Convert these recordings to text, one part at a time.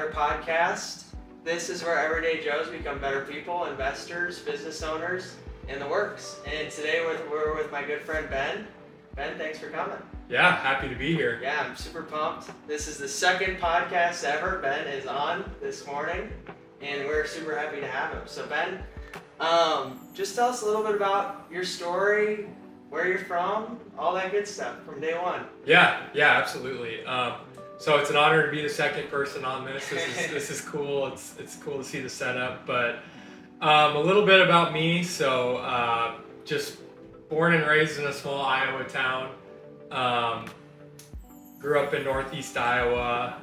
another podcast. This is where everyday Joes become better people, investors, business owners, in the works. And today we're with my good friend Ben. Ben, thanks for coming. Yeah, happy to be here. Yeah, I'm super pumped. This is the second podcast ever Ben is on this morning, and we're super happy to have him. So Ben, just tell us a little bit about your story, where you're from, all that good stuff from day one. Yeah, absolutely. So it's an honor to be the second person on this. This is cool. It's cool to see the setup. But a little bit about me. So just born and raised in a small Iowa town. Grew up in Northeast Iowa.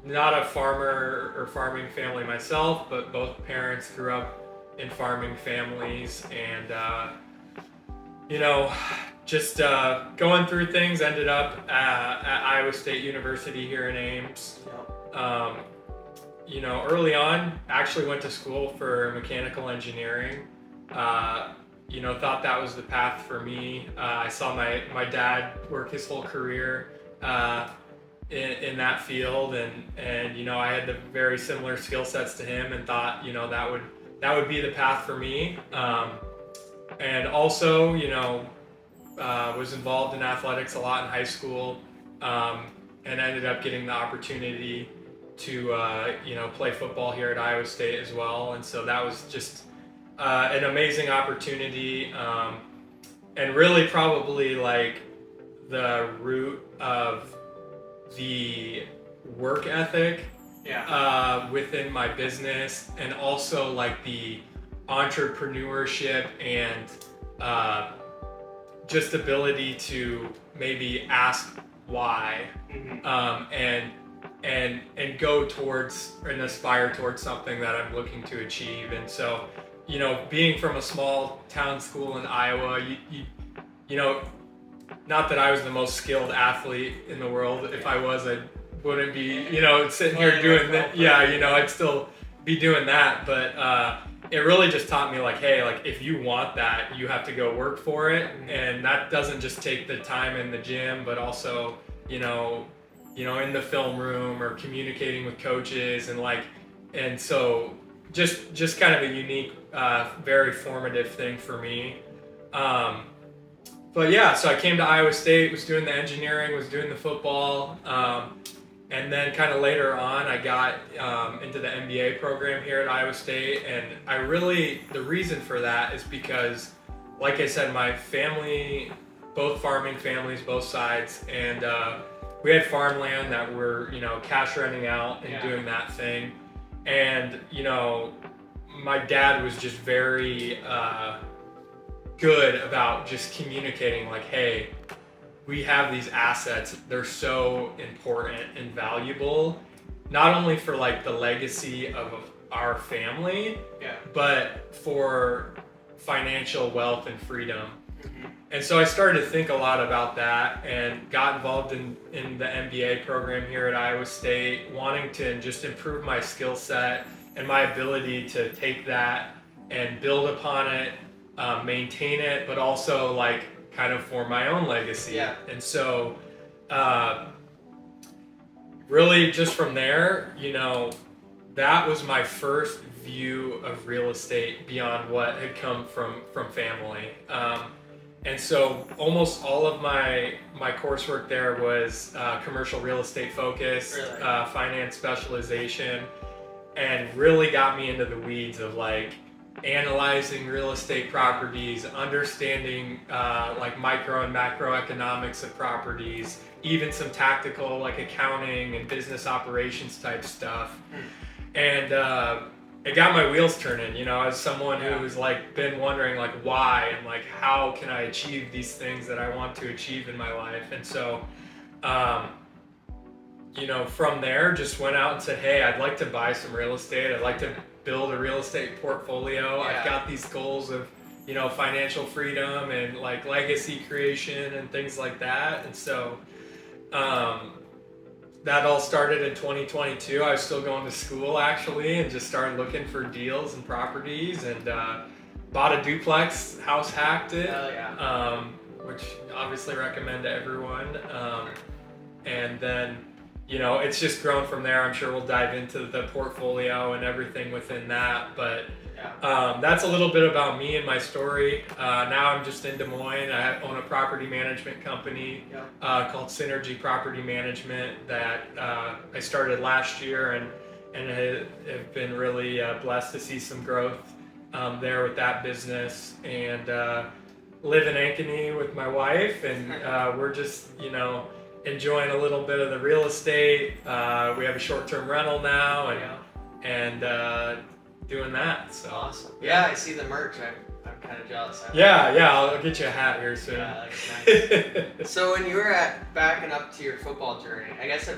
Not a farmer or farming family myself, but both parents grew up in farming families, and just going through things, ended up at Iowa State University here in Ames. Early on, actually went to school for mechanical engineering. Thought that was the path for me. I saw my dad work his whole career in that field, and I had the very similar skill sets to him, and thought that would be the path for me. And also, was involved in athletics a lot in high school, and ended up getting the opportunity to play football here at Iowa State as well. And so that was just an amazing opportunity, and really probably like the root of the work ethic within my business, and also like the entrepreneurship and just ability to maybe ask why, and go towards and aspire towards something that I'm looking to achieve. And so, being from a small town school in Iowa, not that I was the most skilled athlete in the world. If I was, I wouldn't be, sitting here doing that. Yeah, I'd still be doing that. But it really just taught me, like, hey, like, if you want that, you have to go work for it. And that doesn't just take the time in the gym, but also, in the film room or communicating with coaches, and so just kind of a unique, very formative thing for me. But yeah, so I came to Iowa State, was doing the engineering, was doing the football, and then kind of later on, I got into the MBA program here at Iowa State. And the reason for that is because, like I said, my family, both farming families, both sides, and we had farmland that were, cash renting out and doing that thing. And, my dad was just very good about just communicating, like, hey, we have these assets. They're so important and valuable, not only for like the legacy of our family, but for financial wealth and freedom. And so I started to think a lot about that, and got involved in the MBA program here at Iowa State, wanting to just improve my skill set and my ability to take that and build upon it, maintain it, but also like kind of for my own legacy. And so really just from there, that was my first view of real estate beyond what had come from family. And so almost all of my coursework there was commercial real estate focused, finance specialization, and really got me into the weeds of like analyzing real estate properties, understanding like micro and macroeconomics of properties, even some tactical like accounting and business operations type stuff. And it got my wheels turning, as someone who's like been wondering like why, and like how can I achieve these things that I want to achieve in my life. And so from there just went out and said, hey, I'd like to buy some real estate. I'd like to build a real estate portfolio. I've got these goals of, financial freedom and like legacy creation and things like that. And so that all started in 2022. I was still going to school actually, and just started looking for deals and properties, and bought a duplex, house hacked it, which obviously recommend to everyone. And then it's just grown from there. I'm sure we'll dive into the portfolio and everything within that, but that's a little bit about me and my story. Now I'm just in Des Moines. I own a property management company called Synergy Property Management that I started last year, and have been really blessed to see some growth there with that business, and live in Ankeny with my wife, and we're just enjoying a little bit of the real estate. We have a short-term rental now, and doing that. So awesome. Yeah, I see the merch. I'm kind of jealous. I'll get you a hat here soon. Yeah, that's nice. So when you were backing up to your football journey, I guess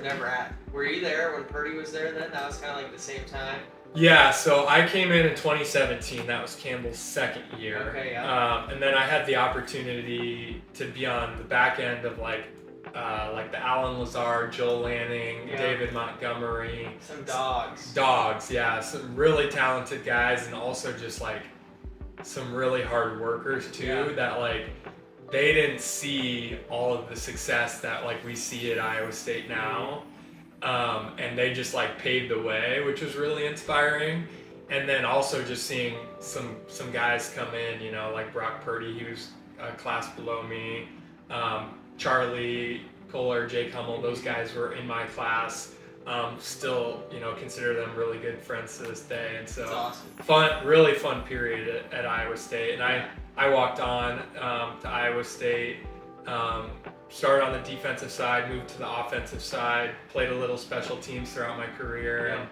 were you there when Purdy was there then? That was kind of like the same time? Yeah, so I came in 2017. That was Campbell's second year. Okay, yeah. And then I had the opportunity to be on the back end of like the Alan Lazard, Joel Lanning, David Montgomery. Some dogs. Dogs, yeah. Some really talented guys, and also just like some really hard workers too, that like they didn't see all of the success that like we see at Iowa State now. And they just like paved the way, which was really inspiring. And then also just seeing some guys come in, like Brock Purdy, he was a class below me. Charlie Kohler, Jake Hummel, those guys were in my class. Still, consider them really good friends to this day. And so that's awesome. Really fun period at Iowa State. And I walked on to Iowa State, started on the defensive side, moved to the offensive side, played a little special teams throughout my career,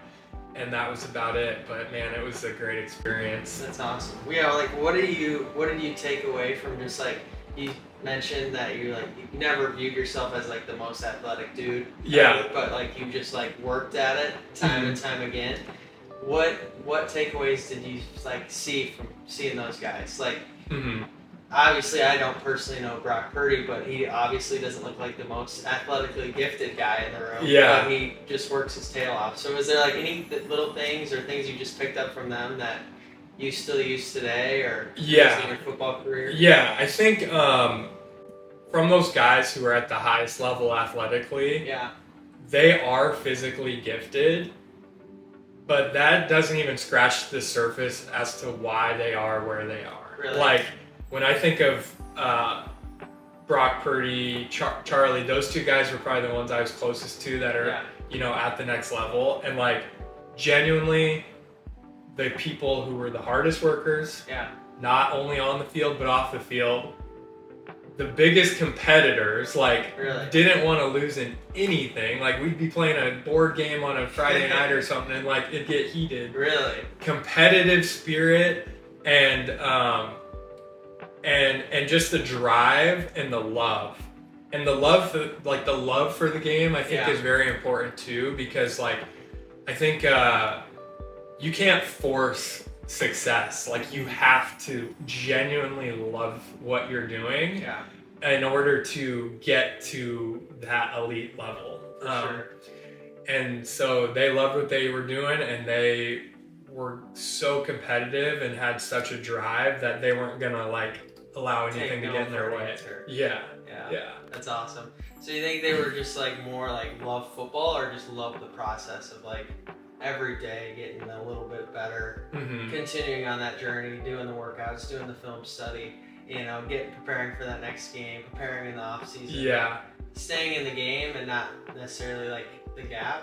and that was about it. But man, it was a great experience. That's awesome. Yeah, like what did you take away from just like, you mentioned that you never viewed yourself as like the most athletic dude. Yeah. But like you just like worked at it time and time again. What takeaways did you like see from seeing those guys? Like obviously I don't personally know Brock Purdy, but he obviously doesn't look like the most athletically gifted guy in the room. Yeah. But he just works his tail off. So is there like any little things or things you just picked up from them that you still use today or in your football career? Yeah, I think from those guys who are at the highest level athletically, they are physically gifted, but that doesn't even scratch the surface as to why they are where they are. Really? Like when I think of Brock Purdy, Charlie, those two guys were probably the ones I was closest to that are at the next level, and like genuinely the people who were the hardest workers, not only on the field but off the field, the biggest competitors, like didn't want to lose in anything. Like we'd be playing a board game on a Friday night or something, and like it'd get heated. Really? Competitive spirit and just the drive and the love. And the love for the game, I think is very important too, because like I think you can't force success. Like you have to genuinely love what you're doing in order to get to that elite level. For sure. And so they loved what they were doing, and they were so competitive and had such a drive that they weren't gonna like allow anything to get in their way. Yeah. That's awesome. So you think they were just like more like love football, or just love the process of like every day getting a little bit better, continuing on that journey, doing the workouts, doing the film study, preparing for that next game, preparing in the off season, staying in the game and not necessarily like the gap?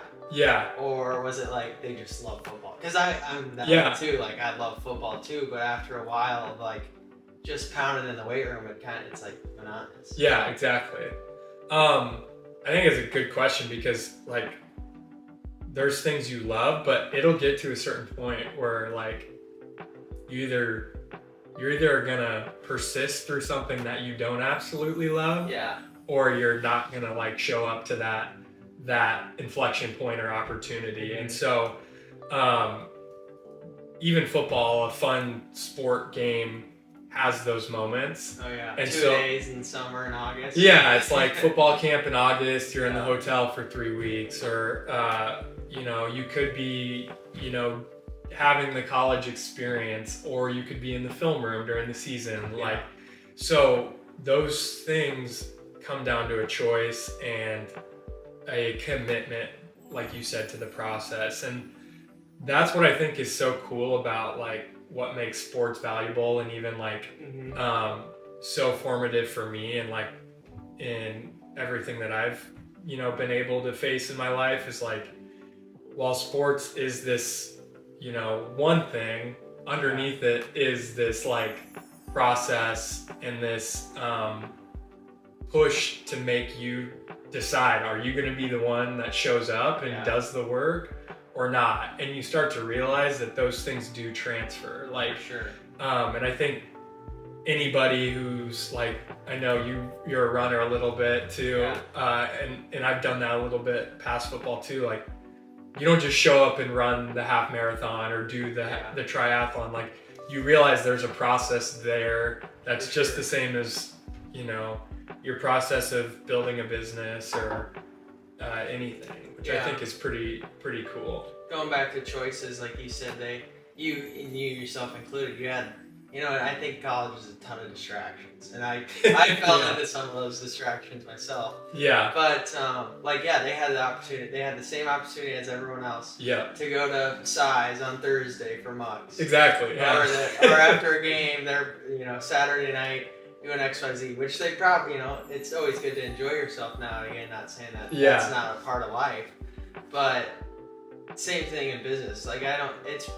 Or was it like they just love football? Because I'm that way too. Like I love football too, but after a while of like just pounding in the weight room, it's like monotonous. Yeah, exactly. I think it's a good question, because like there's things you love, but it'll get to a certain point where like you're either gonna persist through something that you don't absolutely love, or you're not gonna like show up to that inflection point or opportunity. And so even football, a fun sport game, has those moments. Oh yeah, and 2 days in summer in August. Yeah, it's like football camp in August, you're in the hotel for 3 weeks, or you could be, having the college experience, or you could be in the film room during the season. Like, so those things come down to a choice, and a commitment, like you said, to the process. And that's what I think is so cool about like what makes sports valuable, and even like so formative for me, and like in everything that I've been able to face in my life, is like, while sports is this one thing, underneath it is this like process and this push to make you decide, are you going to be the one that shows up and does the work or not? And you start to realize that those things do transfer, like sure. And I think anybody who's like, I know you're a runner a little bit too, and I've done that a little bit past football too. Like, you don't just show up and run the half marathon or do the triathlon. Like, you realize there's a process there that's just the same as your process of building a business or anything, which I think is pretty cool. Going back to choices, like you said, you yourself included, you had, I think college is a ton of distractions, and I fell into some of those distractions myself. Yeah. But they had the opportunity. They had the same opportunity as everyone else. Yeah. To go to Size on Thursday for mugs. Exactly. Yeah. Or after a game, they're Saturday night doing XYZ, which they probably it's always good to enjoy yourself now and again. Not saying that that's not a part of life, but same thing in business. Like, it's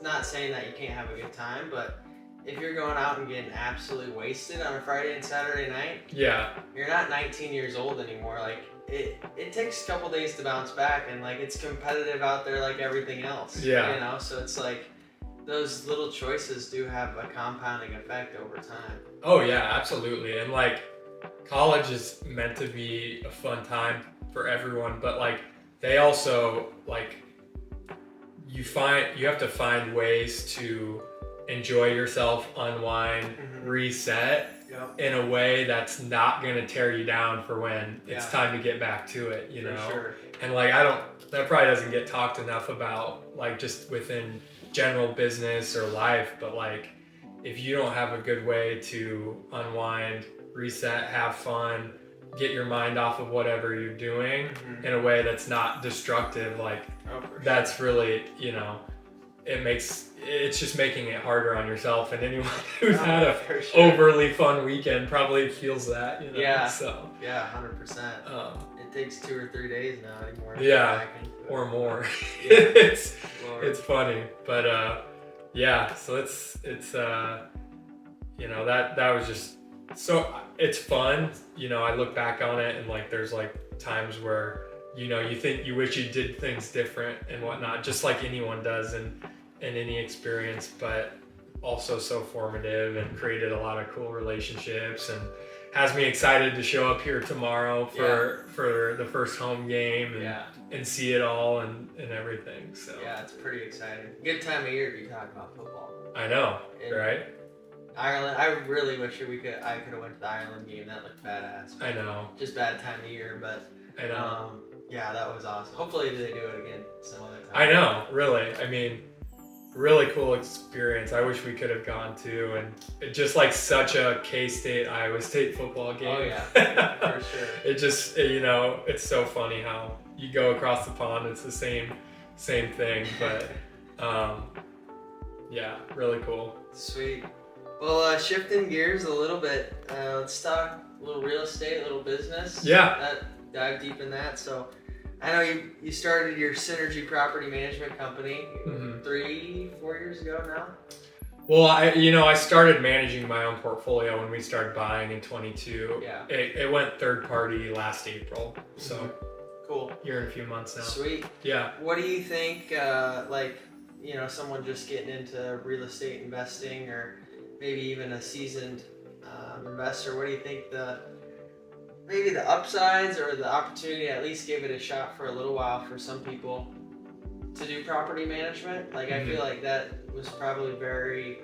not saying that you can't have a good time, but if you're going out and getting absolutely wasted on a Friday and Saturday night, you're not 19 years old anymore. Like, it takes a couple days to bounce back, and like, it's competitive out there like everything else. Yeah. So it's like, those little choices do have a compounding effect over time. Oh yeah, absolutely. And like, college is meant to be a fun time for everyone, but like, they also like, you have to find ways to enjoy yourself, unwind, reset in a way that's not going to tear you down for when it's time to get back to it, For sure. And like, that probably doesn't get talked enough about, like, just within general business or life, but like, if you don't have a good way to unwind, reset, have fun, get your mind off of whatever you're doing in a way that's not destructive, like, that's really, it's just making it harder on yourself, and anyone who's had a overly fun weekend probably feels that, so. Yeah, 100%. It takes 2 or 3 days now anymore. Yeah, or more. It's funny, but so it's that was just, so it's fun. I look back on it, and like, there's like times where you wish you did things different and whatnot, just like anyone does in any experience, but also so formative and created a lot of cool relationships, and has me excited to show up here tomorrow for the first home game and see it all and everything. So yeah, it's pretty exciting. Good time of year to be talking about football. I know, right? Ireland, I really wish I could have went to the Ireland game. That looked badass. I know. Just bad time of year, but I know. Yeah, that was awesome. Hopefully they do it again some other time. I know, really. I mean, really cool experience. I wish we could have gone to, and it just like such a K-State, Iowa State football game. Oh yeah, for sure. It just, it's so funny how you go across the pond, it's the same thing, but yeah, really cool. Sweet. Well, shifting gears a little bit, let's talk a little real estate, a little business. Yeah. Dive deep in that. So, I know you started your Synergy Property Management Company 3-4 years ago now. Well, I started managing my own portfolio when we started buying in 22. Yeah. It went third party last April. So cool. Here in a few months now. Sweet. Yeah. What do you think? Someone just getting into real estate investing, or maybe even a seasoned investor, what do you think maybe the upsides or the opportunity to at least give it a shot for a little while for some people to do property management? Like, I feel like that was probably very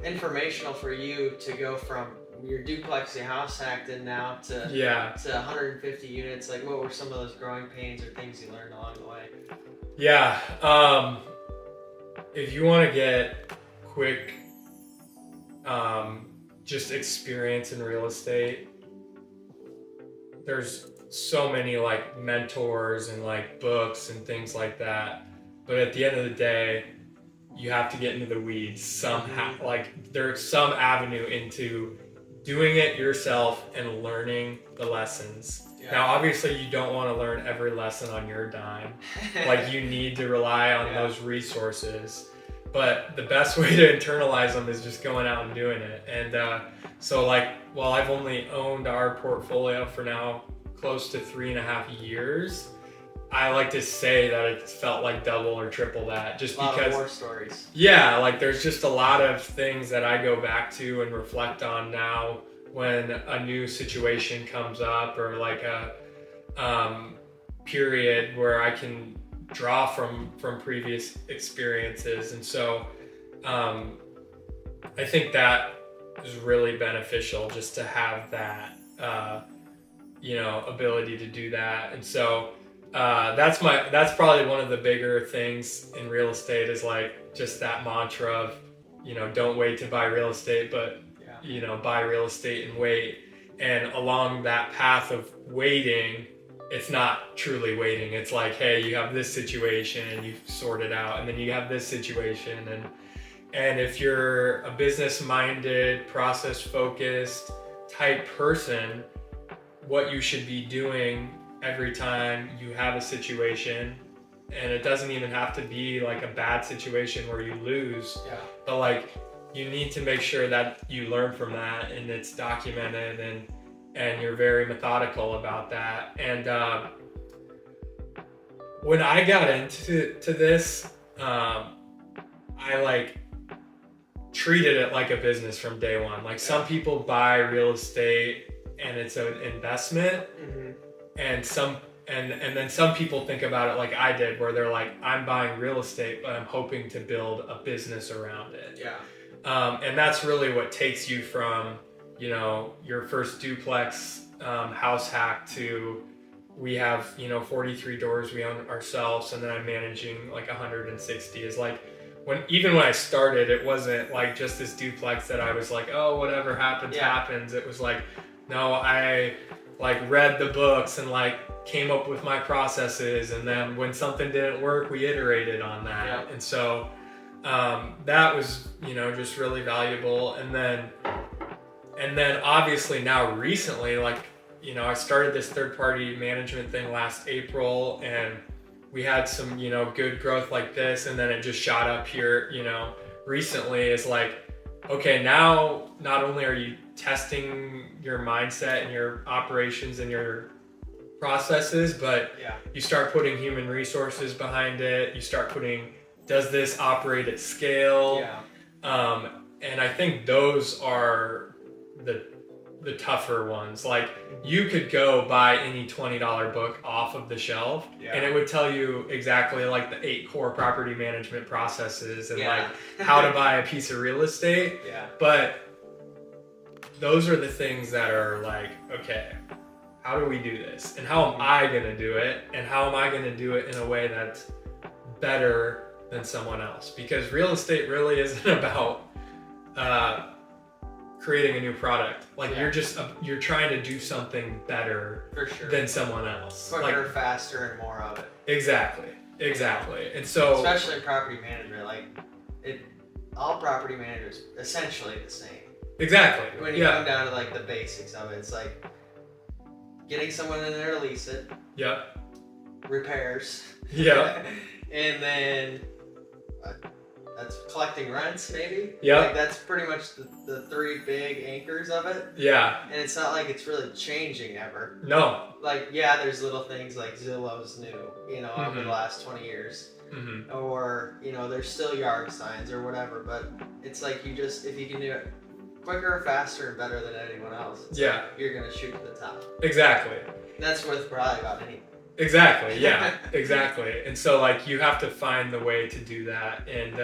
informational for you to go from your duplex you house hacked in now to 150 units. Like, what were some of those growing pains or things you learned along the way? Yeah. If you want to get quick just experience in real estate, there's so many like mentors and like books and things like that. But at the end of the day, you have to get into the weeds somehow. Like there's some avenue into doing it yourself and learning the lessons. Yeah. Now, obviously, you don't want to learn every lesson on your dime. Like you need to rely on those resources. But the best way to internalize them is just going out and doing it. And so like, while I've only owned our portfolio for now close to 3.5 years, I like to say that it felt like double or triple that, just because. A lot of war stories. Yeah, like there's just a lot of things that I go back to and reflect on now when a new situation comes up, or like a period where I can draw from previous experiences. And so I think that is really beneficial, just to have that ability to do that. And so that's probably one of the bigger things in real estate, is like just that mantra of, don't wait to buy real estate, but buy real estate and wait. And along that path of waiting, it's not truly waiting. It's like, hey, you have this situation and you sort it out, and then you have this situation, and if you're a business-minded, process-focused type person, what you should be doing every time you have a situation, and it doesn't even have to be like a bad situation where you lose, but like you need to make sure that you learn from that and it's documented, and you're very methodical about that. And when I got into this, I like treated it like a business from day one. Like some people buy real estate and it's an investment, and then some people think about it like I did, where they're like, I'm buying real estate, but I'm hoping to build a business around it. And that's really what takes you from, your first duplex house hack to, we have, 43 doors we own ourselves, and then I'm managing like 160. Is like, even when I started, it wasn't like just this duplex that I was like, oh, whatever happens, happens. It was like, no, I like read the books and like came up with my processes, and then when something didn't work, we iterated on that. And so that was, just really valuable. And then obviously now recently, like, I started this third-party management thing last April, and we had some, good growth like this, and then it just shot up here, recently. Is like, okay, now not only are you testing your mindset and your operations and your processes, but you start putting human resources behind it. You start putting, does this operate at scale? And I think those are the tougher ones. Like, you could go buy any $20 book off of the shelf, and it would tell you exactly like the 8 core property management processes and like how to buy a piece of real estate. But those are the things that are like, okay, how do we do this? And how am I going to do it? And how am I going to do it in a way that's better than someone else? Because real estate really isn't about creating a new product. Like, you're trying to do something better than someone else. Quicker, faster, and more of it. Exactly. And so, especially in property management, like all property managers essentially the same. Exactly. When you come down to like the basics of it, it's like getting someone in there to lease it. Repairs. And then that's collecting rents, maybe. Like, that's pretty much the 3 big anchors of it. And it's not like it's really changing ever. No. Like, there's little things like Zillow's new, over the last 20 years. Or, there's still yard signs or whatever, but it's like, if you can do it quicker, faster, and better than anyone else, like you're going to shoot to the top. Exactly. And that's worth probably about anything. Exactly. Exactly. And so, like, you have to find the way to do that. And,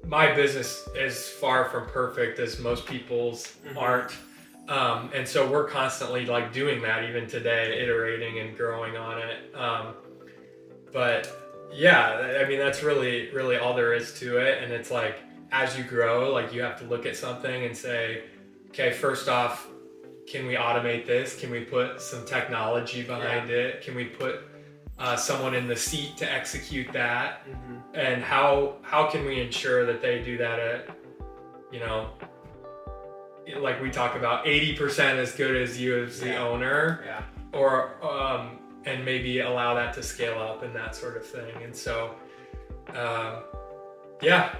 my business is far from perfect, as most people's aren't. And so we're constantly like doing that even today, iterating and growing on it. But I mean, that's really, really all there is to it. And it's like, as you grow, like, you have to look at something and say, okay, first off, can we automate this? Can we put some technology behind it? Can we put someone in the seat to execute that? And how can we ensure that they do that at, like we talk about 80% as good as you as the owner, or and maybe allow that to scale up and that sort of thing. And so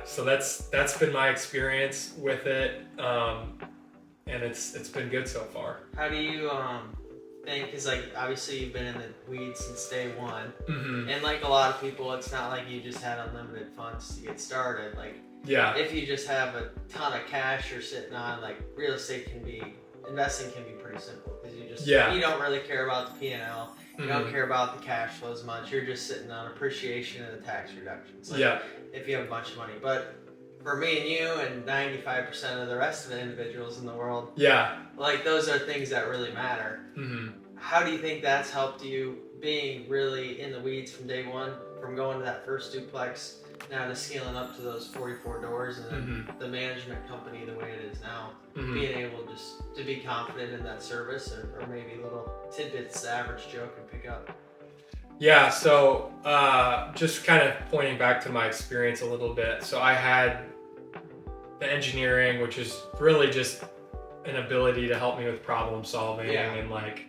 so that's been my experience with it, and it's been good so far. How do you think, because like obviously you've been in the weeds since day one, and like a lot of people, it's not like you just had unlimited funds to get started. Like if you just have a ton of cash you're sitting on, like investing can be pretty simple, because you just you don't really care about the P&L, you don't care about the cash flow as much, you're just sitting on appreciation and the tax reductions, like if you have a bunch of money. But for me and you and 95% of the rest of the individuals in the world, like those are things that really matter. How do you think that's helped you, being really in the weeds from day one, from going to that first duplex now to scaling up to those 44 doors, and then the management company the way it is now, being able just to be confident in that service, or maybe little tidbits the average Joe can pick up? Yeah, so just kind of pointing back to my experience a little bit. So I had the engineering, which is really just an ability to help me with problem solving and like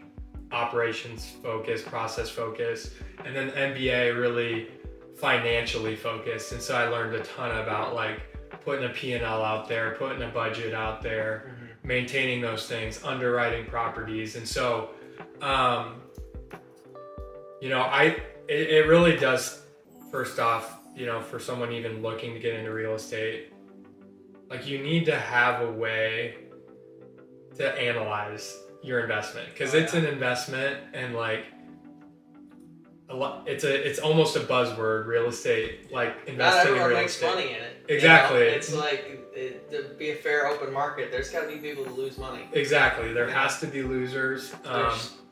operations focus, process focus, and then the MBA really financially focused. And so I learned a ton about like putting a P&L out there, putting a budget out there, maintaining those things, underwriting properties. And so it really does, first off, for someone even looking to get into real estate, like you need to have a way to analyze your investment, because it's an investment, and like it's almost a buzzword, real estate, like investing in real estate. Not everyone makes money in it. Exactly. It's like to be a fair open market, there's got to be people who lose money. Exactly. There has to be losers.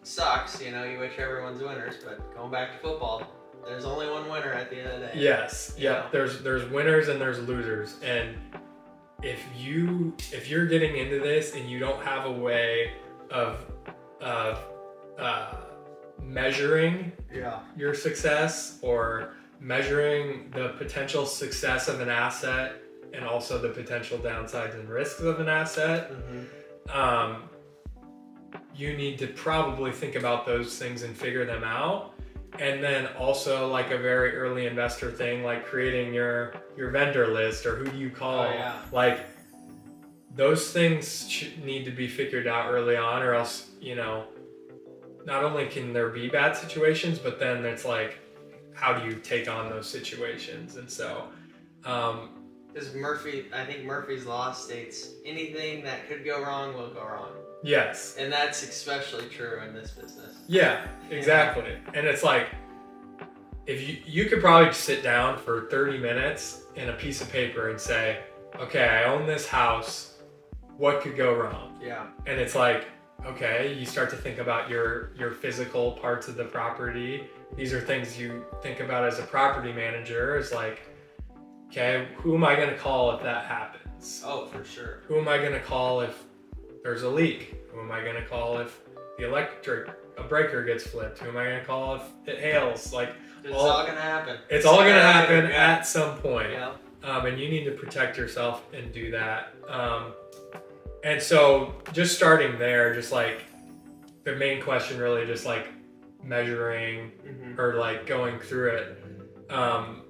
Sucks, you wish everyone's winners, but going back to football, there's only one winner at the end of the day. Yes. There's winners and there's losers, and if you're getting into this and you don't have a way of measuring your success, or measuring the potential success of an asset and also the potential downsides and risks of an asset, you need to probably think about those things and figure them out. And then also, like a very early investor thing, like creating your vendor list, or who do you call, like those things need to be figured out early on, or else, not only can there be bad situations, but then it's like, how do you take on those situations? And so, because I think Murphy's Law states anything that could go wrong will go wrong. Yes. And that's especially true in this business. Yeah, exactly. And it's like, if you could probably sit down for 30 minutes in a piece of paper and say, okay, I own this house, what could go wrong? Yeah. And it's like, okay, you start to think about your physical parts of the property. These are things you think about as a property manager, is like, okay, who am I going to call if that happens? Oh, for sure. Who am I going to call if there's a leak? Who am I going to call if a breaker gets flipped? Who am I going to call if it hails? Like, it's all going to happen. It's all going to happen at some point. Yeah. And you need to protect yourself and do that. And so just starting there, just like the main question really just like measuring or like going through it.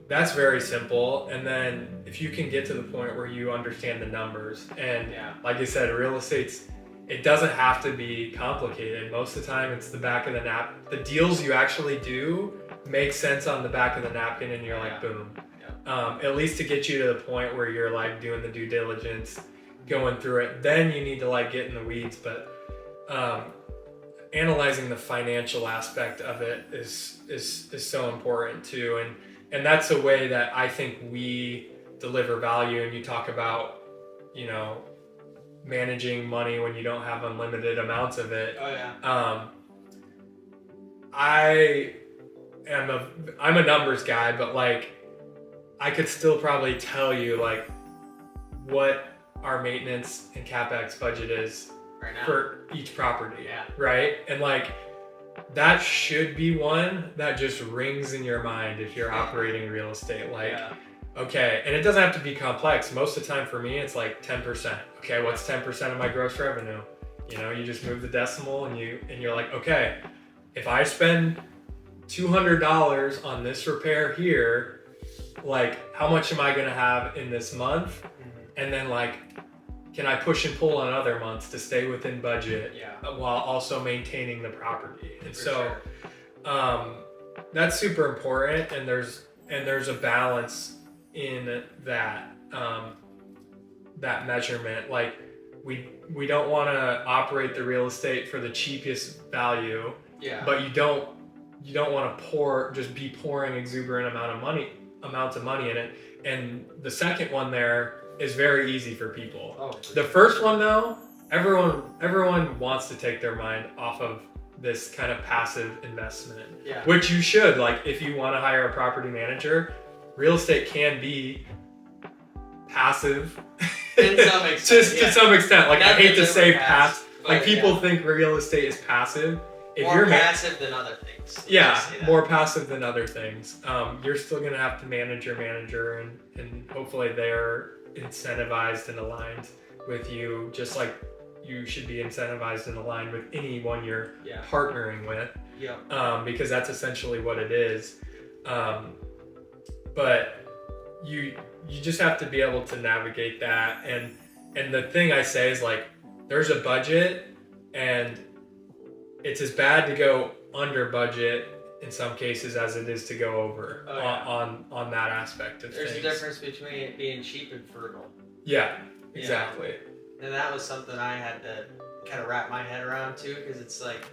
That's very simple. And then if you can get to the point where you understand the numbers, and like I said, real estate's, it doesn't have to be complicated. Most of the time it's the back of the the deals you actually do make sense on the back of the napkin, and you're like, boom. At least to get you to the point where you're like doing the due diligence, going through it. Then you need to like get in the weeds, but analyzing the financial aspect of it is so important too. And that's a way that I think we deliver value. And you talk about, managing money when you don't have unlimited amounts of it. Oh yeah. I'm a numbers guy, but like I could still probably tell you like what our maintenance and CapEx budget is right now. for each property. Yeah. Right? And like, that should be one that just rings in your mind if you're operating real estate. Like, okay, and it doesn't have to be complex. Most of the time for me, it's like 10%. Okay, what's 10% of my gross revenue? You know, you just move the decimal and you're like, okay, if I spend $200 on this repair here, like, how much am I gonna have in this month? And then like, can I push and pull on other months to stay within budget while also maintaining the property? And that's super important. And there's a balance in that that measurement. Like, we don't want to operate the real estate for the cheapest value, but you don't want to be pouring exuberant amounts of money in it. And the second one there is very easy for people. The first one though, everyone wants to take their mind off of this kind of passive investment, which you should. Like, if you want to hire a property manager, real estate can be passive in some extent. To some extent. Like, Nothing I hate to say passive. Like, people yeah. think real estate is passive. If more you're passive than other things. Yeah, more passive than other things. You're still gonna have to manage your manager, and hopefully they're incentivized and aligned with you, just like you should be incentivized and aligned with anyone you're partnering with. Because that's essentially what it is. But you just have to be able to navigate that. And the thing I say is, like, there's a budget, and it's as bad to go under budget in some cases as it is to go over on that aspect of There's things. a difference between it being cheap and frugal. Yeah, exactly. And that was something I had to kind of wrap my head around too, because it's like,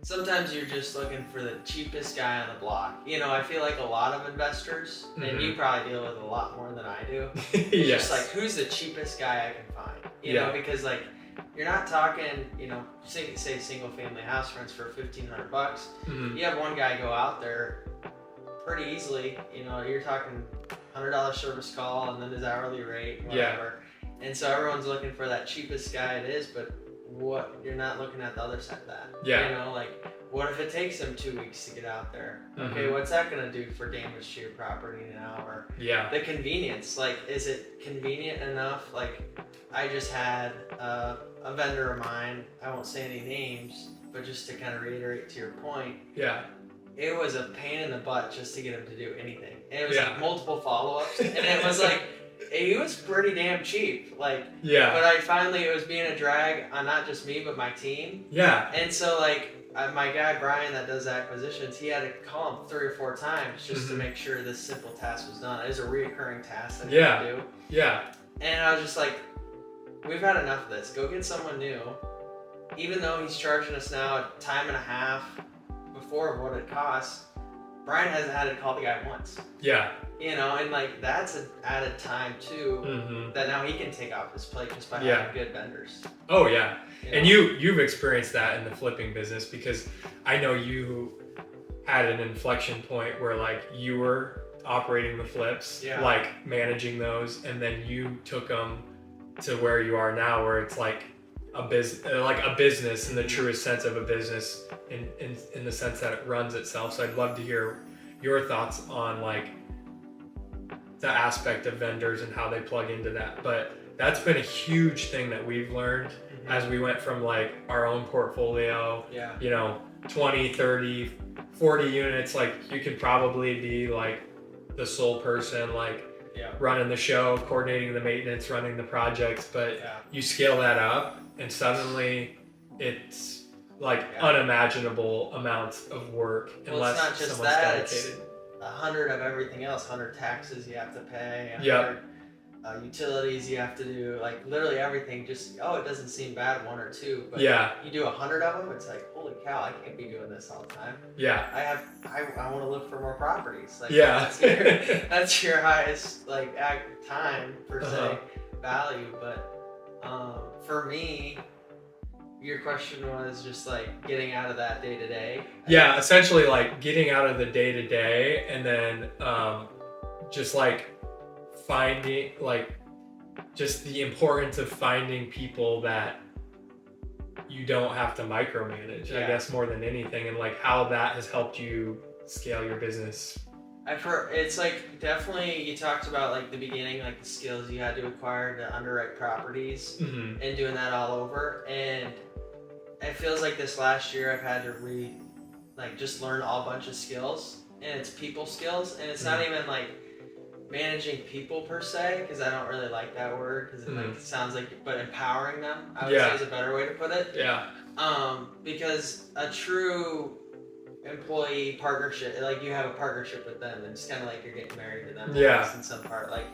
sometimes you're just looking for the cheapest guy on the block. You know, I feel like a lot of investors, and you probably deal with a lot more than I do. It's just like, who's the cheapest guy I can find? You know, because like, you're not talking, you know, say single family house rents for $1,500. You have one guy go out there pretty easily, you know, you're talking $100 service call and then his hourly rate, whatever. And so everyone's looking for that cheapest guy it is, but what, you're not looking at the other side of that. You know, like, what if it takes him 2 weeks to get out there? Okay, what's that gonna do for damage to your property now? Or the convenience, like, is it convenient enough? Like, I just had a vendor of mine, I won't say any names, but just to kind of reiterate to your point, it was a pain in the butt just to get him to do anything. And it was like multiple follow-ups, and it was like, he was pretty damn cheap. Like, but it was being a drag on not just me, but my team. And so, like, my guy Brian that does acquisitions, he had to call him 3 or 4 times just to make sure this simple task was done. It was a reoccurring task that he had to do. And I was just like, we've had enough of this. Go get someone new. Even though he's charging us now a time and a half before what it costs, Brian hasn't had to call the guy once. You know, and like, that's an added time too, that now he can take off his plate just by having good vendors. Oh yeah. You And know? you've experienced that in the flipping business, because I know you had an inflection point where, like, you were operating the flips, like managing those, and then you took them to where you are now, where it's like a business in the truest sense of a business, in the sense that it runs itself. So I'd love to hear your thoughts on, like, the aspect of vendors and how they plug into that. But that's been a huge thing that we've learned as we went from, like, our own portfolio, you know, 20, 30, 40 units. Like, you could probably be like the sole person, like, running the show, coordinating the maintenance, running the projects, but you scale that up and suddenly it's like unimaginable amounts of work, unless it's not just someone's that, dedicated. it's 100 of everything else, 100 taxes you have to pay, 100 utilities you have to do, like, literally everything. Just, it doesn't seem bad, 1 or 2, but you do 100 of them, it's like, holy cow, I can't be doing this all the time. I want to look for more properties. Like, that's your highest, like, time per se value. But for me, your question was just like getting out of that day to day. Essentially, like, getting out of the day to day, and then just like finding, like, just the importance of finding people that you don't have to micromanage, I guess, more than anything, and like how that has helped you scale your business. I've heard it's like definitely you talked about like the beginning, like the skills you had to acquire to underwrite properties Mm-hmm. and doing that all over. And it feels like this last year I've had to just learn a bunch of skills, and it's people skills, and it's not even like managing people per se, because I don't really like that word because it like sounds like, but empowering them, I would say, is a better way to put it. Yeah. Because a true employee partnership, like you have a partnership with them, and it's kind of like you're getting married to them. Yeah. In some part, like,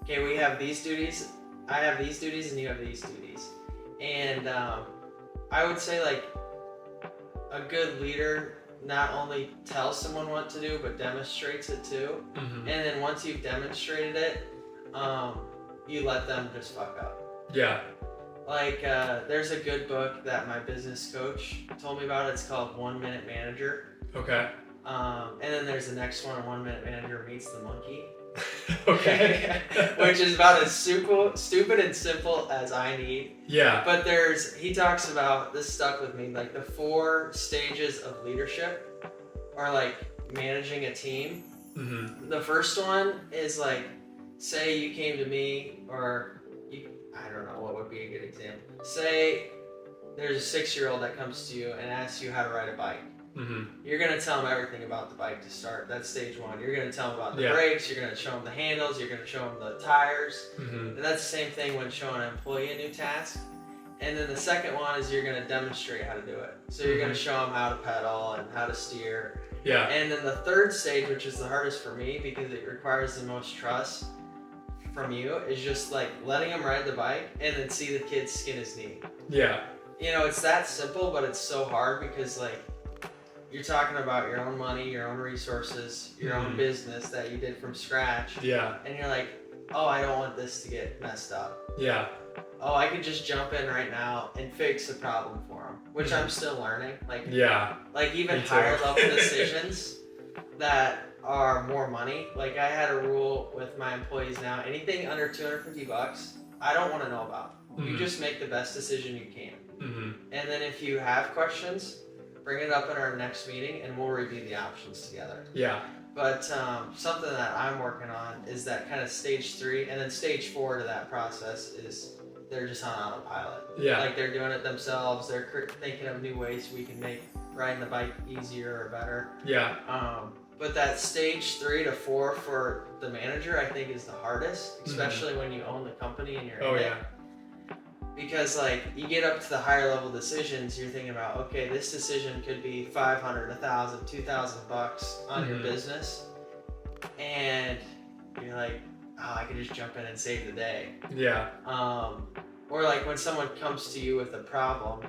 okay, we have these duties, I have these duties, and you have these duties, and I would say like a good leader not only tells someone what to do, but demonstrates it too. Mm-hmm. And then once you've demonstrated it, you let them just fuck up. Yeah. Like, there's a good book that my business coach told me about. It's called 1 Minute Manager. Okay. And then there's the next one, 1 Minute Manager Meets the Monkey. Okay. Which is about as stupid and simple as I need. Yeah. But he talks about, this stuck with me, like the 4 stages of leadership, or like managing a team. Mm-hmm. The first one is like, say you came to me, or I don't know what would be a good example. Say there's a 6-year-old that comes to you and asks you how to ride a bike. Mm-hmm. You're going to tell them everything about the bike to start. That's stage 1. You're going to tell them about the brakes. You're going to show them the handles. You're going to show them the tires. Mm-hmm. And that's the same thing when showing an employee a new task. And then the second one is you're going to demonstrate how to do it. So you're going to show them how to pedal and how to steer. Yeah. And then the third stage, which is the hardest for me because it requires the most trust from you, is just like letting them ride the bike and then see the kid skin his knee. Yeah. You know, it's that simple, but it's so hard because like you're talking about your own money, your own resources, your own business that you did from scratch. Yeah. And you're like, oh, I don't want this to get messed up. Yeah. Oh, I could just jump in right now and fix the problem for them, which I'm still learning. Like, like even higher level decisions that are more money. Like I had a rule with my employees now, anything under $250, I don't want to know about. You just make the best decision you can. And then if you have questions, bring it up in our next meeting and we'll review the options together. Yeah. But something that I'm working on is that kind of stage 3, and then stage 4 to that process is they're just on autopilot. Yeah. Like they're doing it themselves. They're thinking of new ways we can make riding the bike easier or better. Yeah. But that stage 3 to 4 for the manager, I think, is the hardest, especially when you own the company and you're in it. Because like you get up to the higher level decisions, you're thinking about, okay, this decision could be $500, $1,000, $2,000 on your business, and you're like, oh, I could just jump in and save the day. Yeah. Or like when someone comes to you with a problem,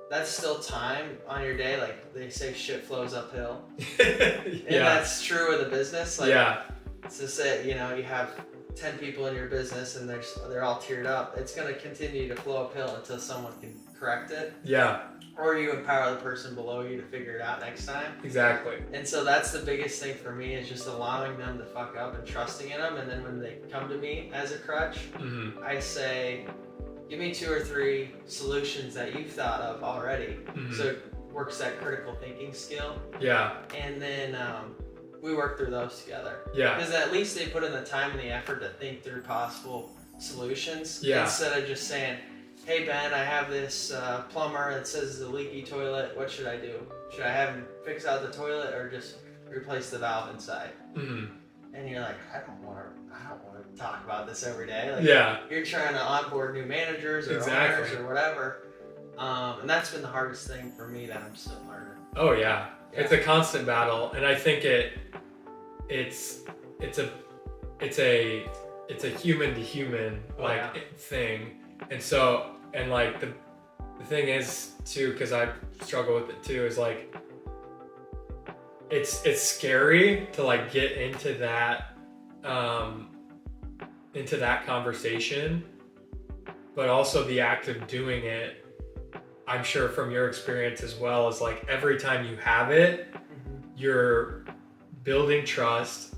that's still time on your day. Like they say, shit flows uphill. And that's true with a business. Like, so say, you know, you have 10 people in your business and they're all teared up. It's going to continue to flow uphill until someone can correct it. Yeah. Or you empower the person below you to figure it out next time. Exactly. And so that's the biggest thing for me, is just allowing them to fuck up and trusting in them. And then when they come to me as a crutch, I say, give me 2 or 3 solutions that you've thought of already. So it works that critical thinking skill. Yeah. And then we work through those together. Yeah. Because at least they put in the time and the effort to think through possible solutions. Yeah. Instead of just saying, hey Ben, I have this plumber that says it's a leaky toilet. What should I do? Should I have him fix out the toilet or just replace the valve inside? And you're like, I don't want to talk about this every day. Like, you're trying to onboard new managers or owners or whatever. And that's been the hardest thing for me that I'm still learning. Oh yeah. It's a constant battle, and I think it's a human to human thing. And so, and like the thing is too, because I struggle with it too, is like it's scary to like get into that conversation, but also the act of doing it, I'm sure from your experience as well, is like every time you have it, you're building trust.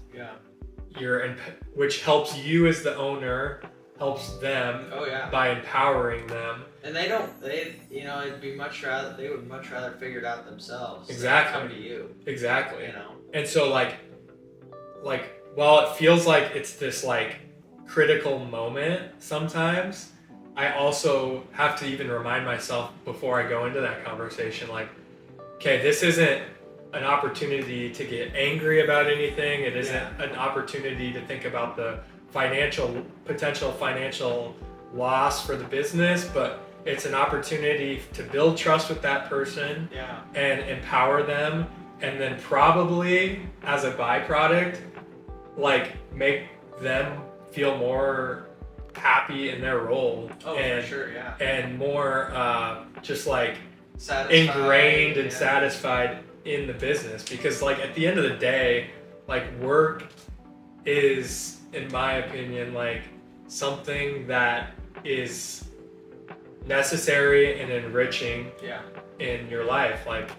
Which helps you as the owner, helps them by empowering them. And it'd be they would much rather figure it out themselves. Exactly. Than come to you. Exactly. You know. And so like while it feels like it's this like critical moment sometimes, I also have to even remind myself before I go into that conversation, like, okay, this isn't an opportunity to get angry about anything. It isn't an opportunity to think about the potential financial loss for the business, but it's an opportunity to build trust with that person and empower them, and then probably as a byproduct, like make them feel more happy in their role for sure, and more just like satisfied, ingrained and satisfied in the business. Because like at the end of the day, like work is, in my opinion, like something that is necessary and enriching in your life. Like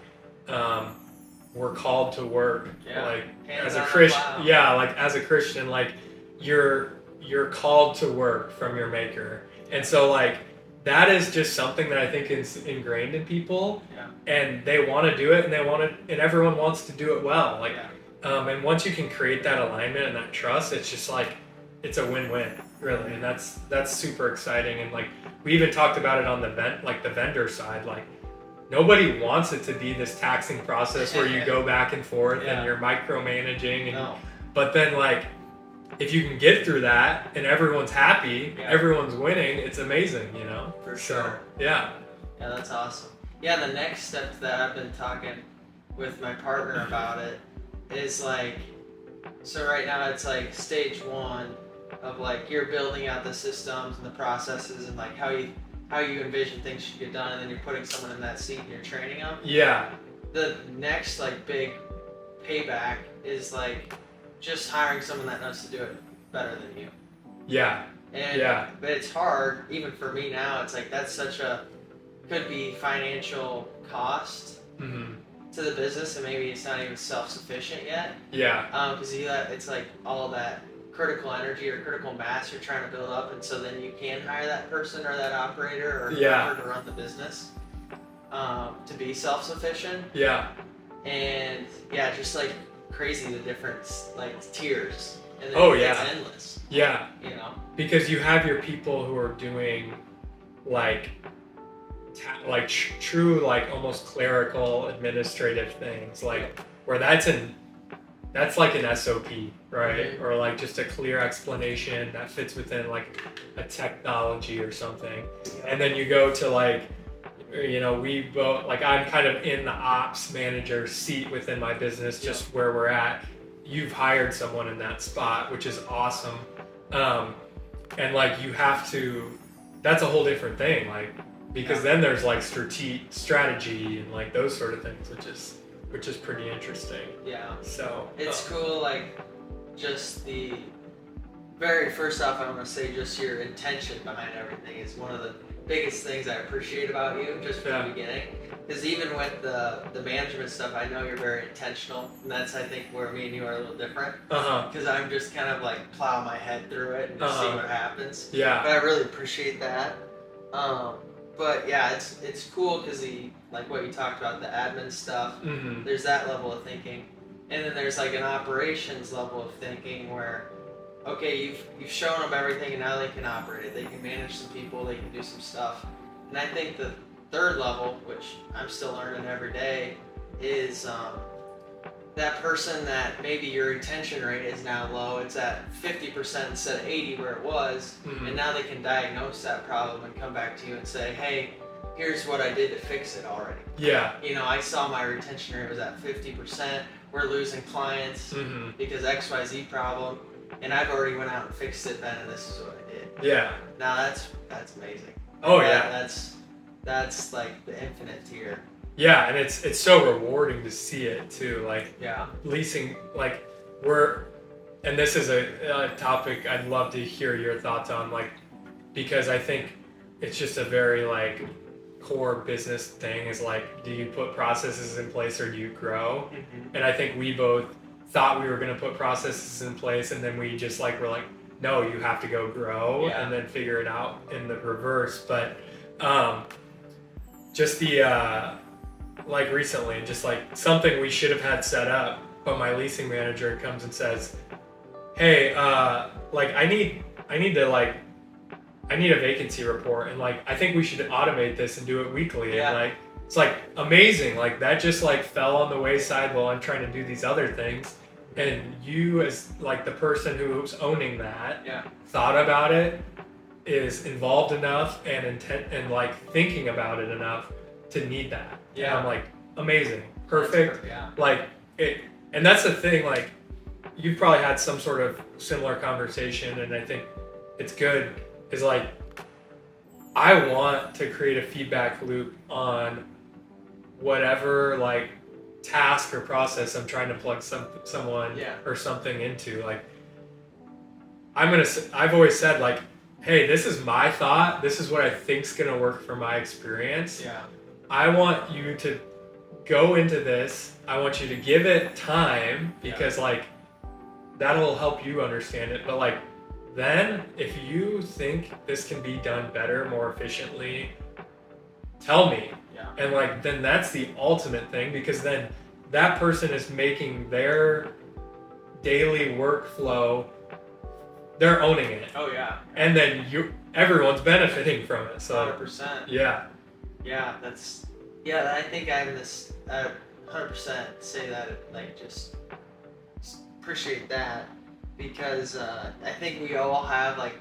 we're called to work, like as a Christian, like as a Christian, like you're called to work from your maker. And so like that is just something that I think is ingrained in people, and they want to do it, and and everyone wants to do it well. Like and once you can create that alignment and that trust, it's just like it's a win-win, really. And that's super exciting. And like we even talked about it on the vendor side. Like nobody wants it to be this taxing process where you go back and forth and you're micromanaging. But then like if you can get through that and everyone's happy, everyone's winning, it's amazing, you know? For sure. Yeah, that's awesome. Yeah, the next step that I've been talking with my partner about it is like, so right now it's like stage one of like you're building out the systems and the processes and like how you envision things should get done, and then you're putting someone in that seat and you're training them. Yeah. The next like big payback is like just hiring someone that knows to do it better than you. Yeah. But it's hard, even for me now. It's like that's could be financial cost to the business, and maybe it's not even self-sufficient yet. Yeah. Because it's like all that critical energy or critical mass you're trying to build up, and so then you can hire that person or that operator or whoever to run the business to be self-sufficient. Yeah. And just like crazy the different like tiers, and then it's endless. Yeah. You know, because you have your people who are doing like true like almost clerical administrative things, like where that's like an SOP, right? Or like just a clear explanation that fits within like a technology or something. And then you go to like, you know, we both, like I'm kind of in the ops manager seat within my business, just where we're at. You've hired someone in that spot, which is awesome. And like you have to, that's a whole different thing, like, because then there's like strategy and like those sort of things, which is pretty interesting. Yeah. So it's cool, like just the very first off, I want to say just your intention behind everything is one of the biggest things I appreciate about you just from the beginning. Because even with the management stuff, I know you're very intentional, and that's I think where me and you are a little different. Because I'm just kind of like plow my head through it and just see what happens. Yeah. But I really appreciate that. But yeah, it's cool because like what you talked about, the admin stuff. There's that level of thinking, and then there's like an operations level of thinking where, okay, you've shown them everything, and now they can operate it. They can manage some people. They can do some stuff. And I think the third level, which I'm still learning every day, is that person that maybe your retention rate is now low. It's at 50% instead of 80% where it was, and now they can diagnose that problem and come back to you and say, hey, here's what I did to fix it already. Yeah. You know, I saw my retention rate was at 50%. We're losing clients because XYZ problem, and I've already went out and fixed it then, and this is what I did. Yeah. Now that's amazing. Oh yeah. That's like the infinite tier. Yeah, and it's so rewarding to see it too. Like leasing, like and this is a topic I'd love to hear your thoughts on, like, because I think it's just a very like core business thing is like, do you put processes in place or do you grow? And I think we both thought we were going to put processes in place, and then we just like were like, no, you have to go grow and then figure it out in the reverse. But Just like recently, just like something we should have had set up, but my leasing manager comes and says, hey, like I need a vacancy report, and like I think we should automate this and do it weekly. Yeah. And like it's like amazing. Like that just like fell on the wayside while I'm trying to do these other things. And you, as like the person who's owning that, thought about it, is involved enough and intent and like thinking about it enough to need that. Yeah. And I'm like, amazing, perfect. Like it, and that's the thing. Like you've probably had some sort of similar conversation, and I think it's good. Is like I want to create a feedback loop on whatever like task or process I'm trying to plug someone or something into. Like I've always said like, hey, this is my thought. This is what I think's gonna work for my experience. Yeah. I want you to go into this. I want you to give it time because like that'll help you understand it. But like then if you think this can be done better, more efficiently, tell me. And like then that's the ultimate thing, because then that person is making their daily workflow, they're owning it. Oh yeah. And then everyone's benefiting from it. So 100%. Yeah. Yeah, I think I have this 100% say that, like, just appreciate that, because I think we all have, like,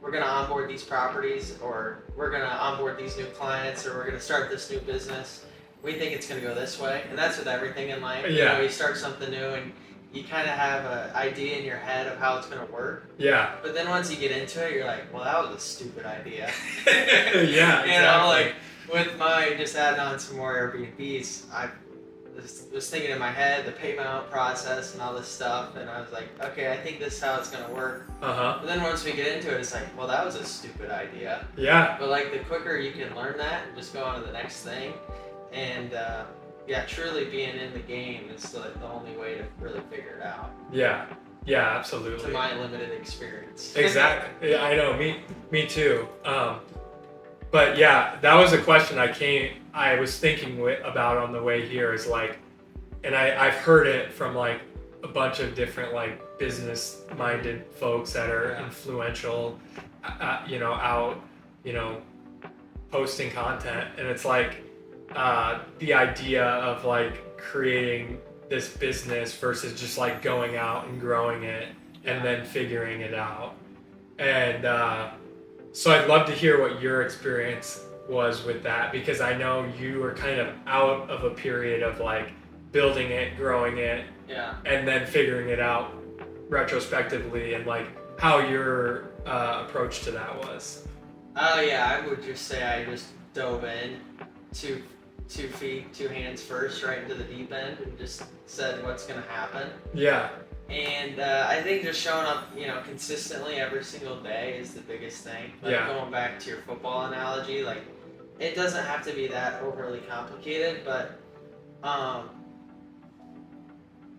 we're going to onboard these properties, or we're going to onboard these new clients, or we're going to start this new business. We think it's going to go this way, and that's with everything in life. Yeah. You know, you start something new, and you kind of have an idea in your head of how it's going to work. Yeah. But then once you get into it, you're like, well, that was a stupid idea. Yeah, exactly. You know, like, with my, just adding on some more Airbnbs, I was thinking in my head the payment out process and all this stuff, and I was like, okay, I think this is how it's going to work. Uh-huh. But then once we get into it, it's like, well, that was a stupid idea. Yeah. But like the quicker you can learn that and just go on to the next thing, and truly being in the game is the only way to really figure it out. Yeah. Yeah, absolutely. To my limited experience. Exactly. Yeah, I know. Me too. But yeah, that was a question I was thinking about on the way here, is like, and I've heard it from like a bunch of different like business minded folks that are influential, out, posting content. And it's like, the idea of like creating this business versus just like going out and growing it and then figuring it out. And, so I'd love to hear what your experience was with that, because I know you were kind of out of a period of like building it, growing it, and then figuring it out retrospectively, and like how your approach to that was. Oh yeah, I would just say I just dove in, two feet, two hands first, right into the deep end, and just said what's gonna happen. Yeah. And I think just showing up, consistently every single day is the biggest thing. Like going back to your football analogy, like it doesn't have to be that overly complicated, but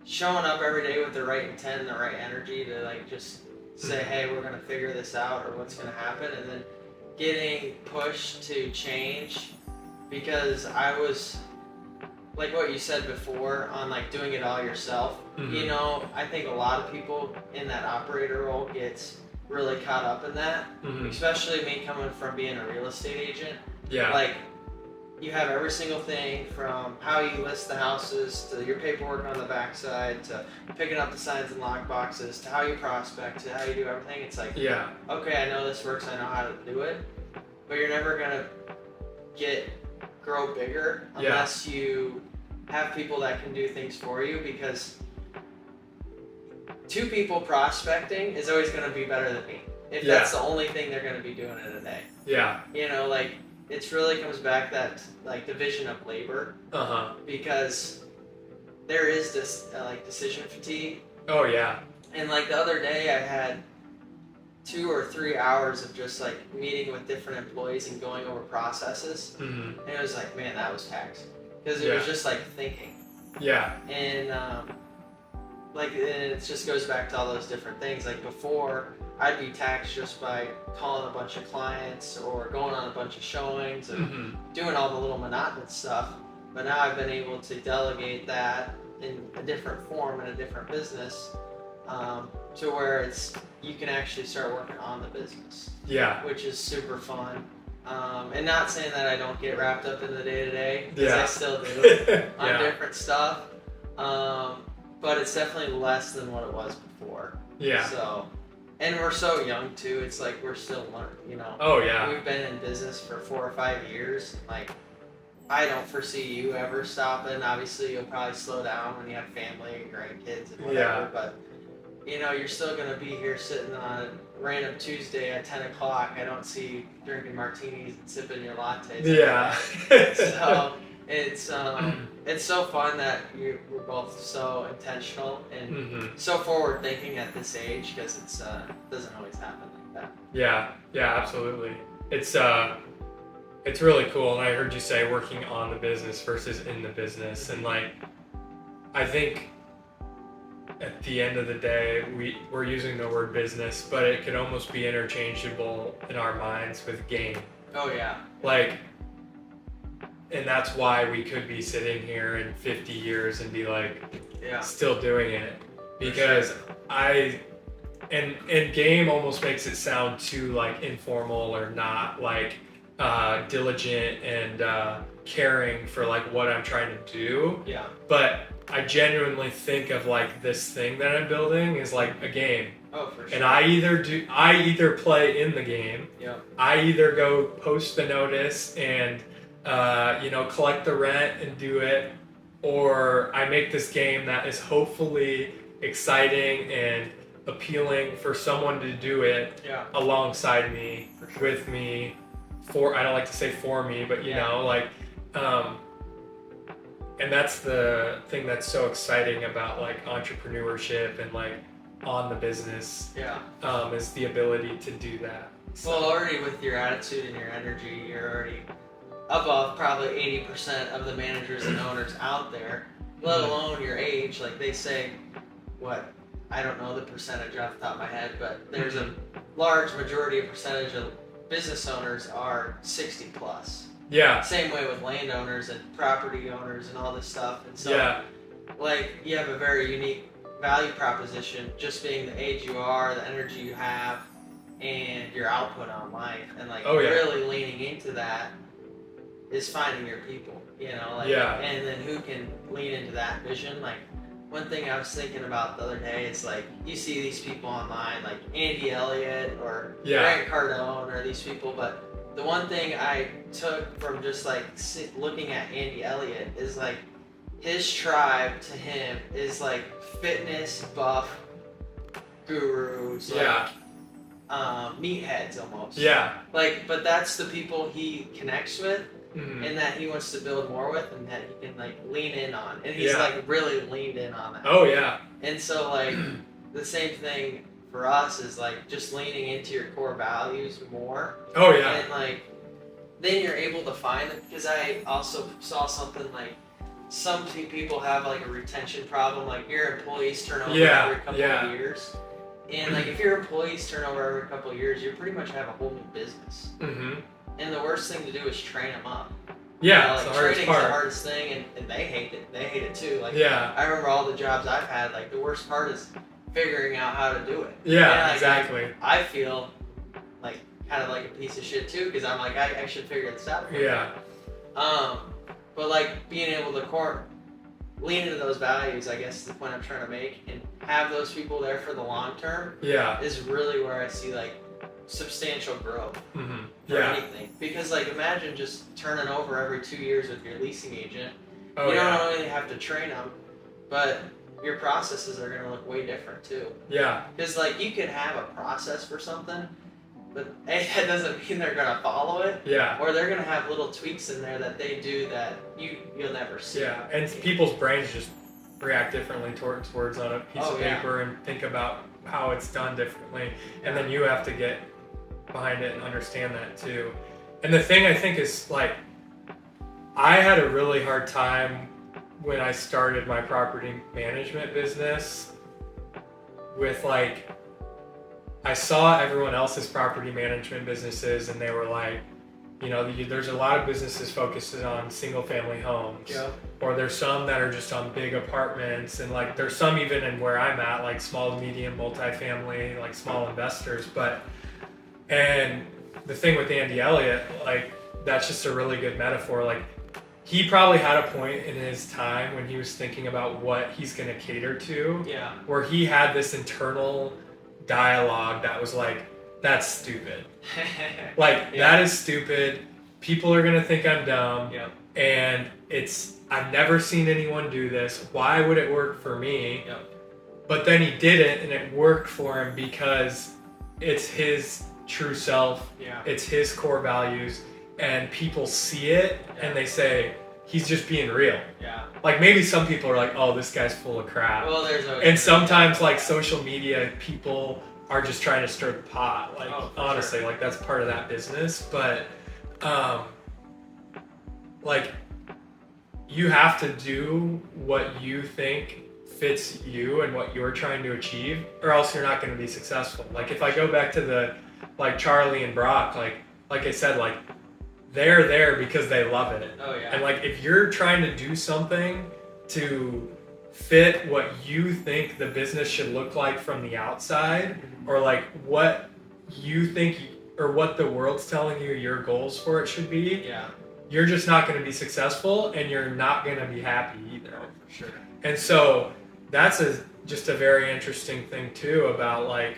showing up every day with the right intent and the right energy to like just say, hey, we're gonna figure this out, or what's gonna happen, and then getting pushed to change, because I was, like what you said before, on like doing it all yourself. Mm-hmm. I think a lot of people in that operator role gets really caught up in that, especially me coming from being a real estate agent. Yeah. Like, you have every single thing from how you list the houses, to your paperwork on the backside, to picking up the signs and lock boxes, to how you prospect, to how you do everything. It's like, okay, I know this works, I know how to do it, but you're never gonna grow bigger unless you have people that can do things for you, because two people prospecting is always going to be better than me if that's the only thing they're going to be doing in a day. Yeah. Like it's really comes back that like division of labor, because there is this like decision fatigue. Oh yeah. And like the other day I had 2 or 3 hours of just like meeting with different employees and going over processes, and it was like, man, that was taxing, because it was just like thinking. Yeah. And like it just goes back to all those different things. Like before, I'd be taxed just by calling a bunch of clients or going on a bunch of showings and doing all the little monotonous stuff. But now I've been able to delegate that in a different form in a different business, to where you can actually start working on the business. Yeah. Which is super fun. And not saying that I don't get wrapped up in the day-to-day, because I still do on different stuff. But it's definitely less than what it was before. Yeah. So, and we're so young too. It's like we're still learning, you know. Oh yeah. We've been in business for 4 or 5 years. Like, I don't foresee you ever stopping. Obviously, you'll probably slow down when you have family and grandkids and whatever. Yeah. But you know, you're still gonna be here sitting on a random Tuesday at 10 o'clock. I don't see you drinking martinis and sipping your lattes. Yeah. So it's so fun that we're both so intentional and so forward thinking at this age, because it doesn't always happen like that. Yeah, absolutely. It's really cool, and I heard you say working on the business versus in the business, and like, I think at the end of the day, we're using the word business, but it could almost be interchangeable in our minds with game. Oh yeah. Like, and that's why we could be sitting here in 50 years and be like, still doing it, because and game almost makes it sound too like informal or not like diligent and caring for like what I'm trying to do. Yeah. But I genuinely think of like this thing that I'm building is like a game. Oh, for sure. And I either play in the game. Yeah. I either go post the notice and collect the rent and do it, or I make this game that is hopefully exciting and appealing for someone to do it alongside me, with me, I don't like to say for me, but you know, like, and that's the thing that's so exciting about like entrepreneurship and like on the business, is the ability to do that. So. Well, already with your attitude and your energy, you're already above probably 80% of the managers and owners out there, let alone your age. Like they say, I don't know the percentage off the top of my head, but there's a large majority of percentage of business owners are 60 plus. Yeah. Same way with landowners and property owners and all this stuff. And so, like, you have a very unique value proposition, just being the age you are, the energy you have, and your output on life. And like really leaning into that is finding your people, you know, like, and then who can lean into that vision. Like, one thing I was thinking about the other day is like, you see these people online, like Andy Elliott or Grant Cardone or these people, but the one thing I took from just like looking at Andy Elliott is like, his tribe to him is like fitness buff gurus, like meatheads almost. Yeah. Like, but that's the people he connects with. And that he wants to build more with, and that he can like lean in on, and he's like really leaned in on that. Oh yeah. And so like the same thing for us is like just leaning into your core values more. Oh yeah. And like then you're able to find it, because I also saw something like some people have like a retention problem, like your employees turn over every couple of years. And like if your employees turn over every couple of years, you pretty much have a whole new business. And the worst thing to do is train them up. Yeah, you know, like training's the hardest thing, and they hate it. They hate it too. Like, I remember all the jobs I've had. Like, the worst part is figuring out how to do it. Yeah, and, like, exactly. I feel like kind of like a piece of shit too, because I'm like, I should figure this out. But like being able to lean into those values, I guess is the point I'm trying to make, and have those people there for the long term. Is really where I see like substantial growth for anything. Because like imagine just turning over every 2 years with your leasing agent. You don't only have to train them, but your processes are going to look way different too. Because like you can have a process for something, but that doesn't mean they're going to follow it. Or they're going to have little tweaks in there that they do that you'll never see. And people's brains just react differently towards words on a piece of paper and think about how it's done differently, and then you have to get behind it and understand that too. And the thing I think is like, I had a really hard time when I started my property management business with like I saw everyone else's property management businesses, and they were like, there's a lot of businesses focused on single family homes. Yeah. Or there's some that are just on big apartments, and like there's some even in where I'm at, like small to medium multifamily, like small investors. And the thing with Andy Elliott, like that's just a really good metaphor. Like he probably had a point in his time when he was thinking about what he's going to cater to, Yeah. where he had this internal dialogue that was like, that's stupid. Like, that is stupid. People are going to think I'm dumb. Yeah. And I've never seen anyone do this. Why would it work for me? Yeah. But then he did it, and it worked for him because it's his true self. Yeah. It's his core values. And people see it, and they say, he's just being real. Yeah. Like, maybe some people are like, oh, this guy's full of crap. Well, and sometimes, like, social media people are just trying to stir the pot. Like, honestly, sure. like, that's part of that business. But, like, you have to do what you think fits you and what you're trying to achieve, or else you're not going to be successful. Like, if I go back to like, Charlie and Brock, like I said, like, they're there because they love it. Oh, yeah. And, like, if you're trying to do something to fit what you think the business should look like from the outside, or like what you think or what the world's telling you your goals for it should be, you're just not going to be successful, and you're not going to be happy either. Oh, for sure. And so that's just a very interesting thing too about like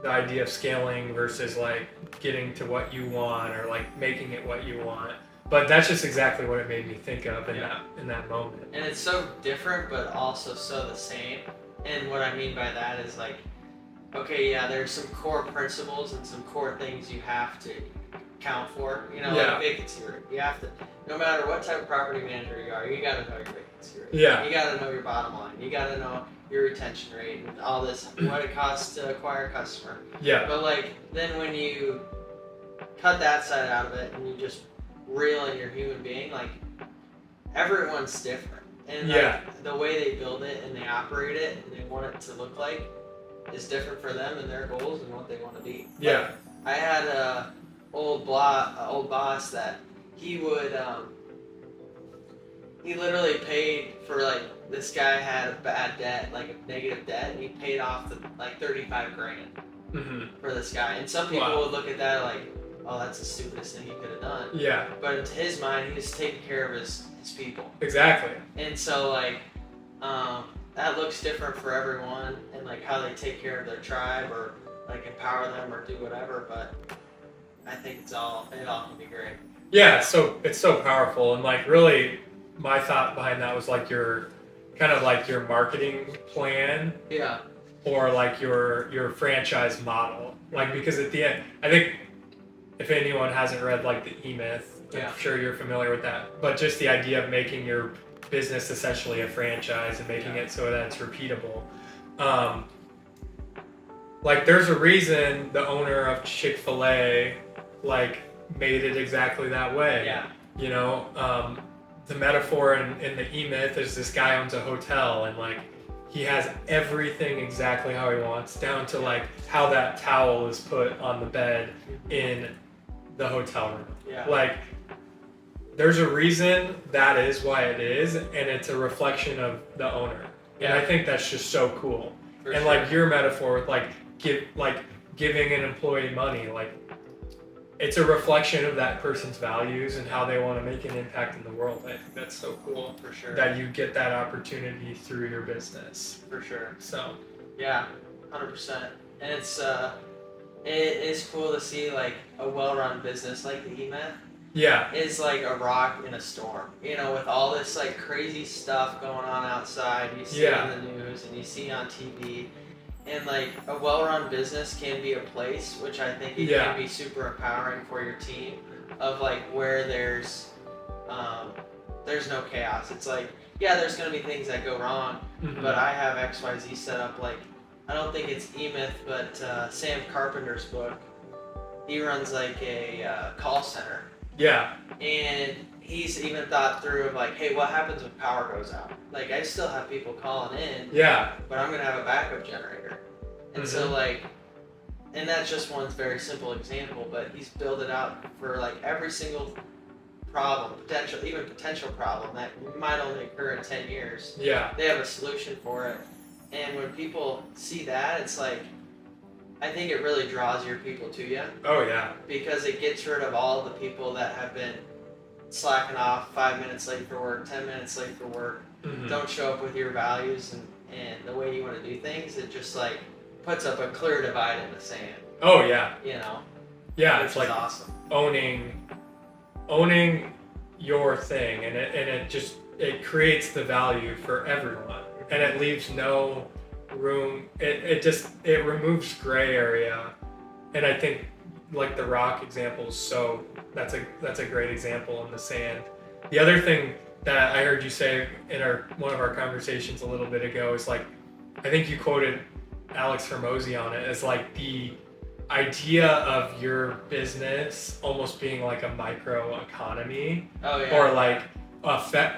the idea of scaling versus like getting to what you want or like making it what you want. But that's just exactly what it made me think of in that moment. And it's so different, but also so the same. And what I mean by that is like, okay, yeah, there's some core principles and some core things you have to account for. Like vacancy rate. You have to, no matter what type of property manager you are, you got to know your vacancy rate. Yeah. You got to know your bottom line. You got to know your retention rate and all this, what it costs to acquire a customer. Yeah. But like, then when you cut that side out of it and you just real in your human being, like everyone's different, and like, the way they build it and they operate it and they want it to look like is different for them and their goals and what they want to be. Yeah. Like, I had a old boss that he would he literally paid for, like, this guy had a bad debt, like a negative debt, and he paid off like $35,000 for this guy. And some people would look at that like, oh, that's the stupidest thing he could have done. Yeah. But in his mind, he was taking care of his people. Exactly. And so, like, that looks different for everyone, and like how they take care of their tribe or like empower them or do whatever. But I think it all can be great. Yeah. So it's so powerful, and like really, my thought behind that was like your kind of like your marketing plan. Yeah. Or like your franchise model, like, because at the end, I think, if anyone hasn't read like the E-Myth, I'm sure you're familiar with that. But just the idea of making your business essentially a franchise and making it so that it's repeatable. Like, there's a reason the owner of Chick-fil-A like made it exactly that way. Yeah. The metaphor in the E-Myth is this guy owns a hotel, and like he has everything exactly how he wants, down to like how that towel is put on the bed in the hotel room. Yeah. Like, there's a reason that is why it is, and it's a reflection of the owner. Yeah. And I think that's just so cool. For and sure. Like your metaphor with like giving an employee money, like it's a reflection of that person's values and how they want to make an impact in the world. I think that's so cool. For sure. That you get that opportunity through your business. For sure. So. Yeah, 100%. And it is cool to see like a well-run business like the E-Myth. Yeah. Is like a rock in a storm. With all this like crazy stuff going on outside, you see on the news and you see on TV. And like a well-run business can be a place, which I think it can be super empowering for your team, of like where there's no chaos. It's like, there's gonna be things that go wrong, but I have XYZ set up. Like, I don't think it's E-Myth, but Sam Carpenter's book, he runs like a call center. Yeah. And he's even thought through of like, hey, what happens when power goes out? Like, I still have people calling in. Yeah. But I'm gonna have a backup generator. And so like, and that's just one very simple example, but he's built it out for like every single problem, potential problem that might only occur in 10 years. Yeah. They have a solution for it. And when people see that, it's like, I think it really draws your people to you. Oh yeah. Because it gets rid of all the people that have been slacking off, 5 minutes late for work, 10 minutes late for work, don't show up with your values and the way you want to do things. It just like puts up a clear divide in the sand. Oh yeah. You know? Yeah, which it's like awesome. owning your thing, and it creates the value for everyone, and it leaves no room. It removes gray area, and I think like the rock example is that's a great example in the sand. The other thing that I heard you say in one of our conversations a little bit ago is like, I think you quoted Alex Hermosi on it as like the idea of your business almost being like a micro economy. Oh, yeah. Or like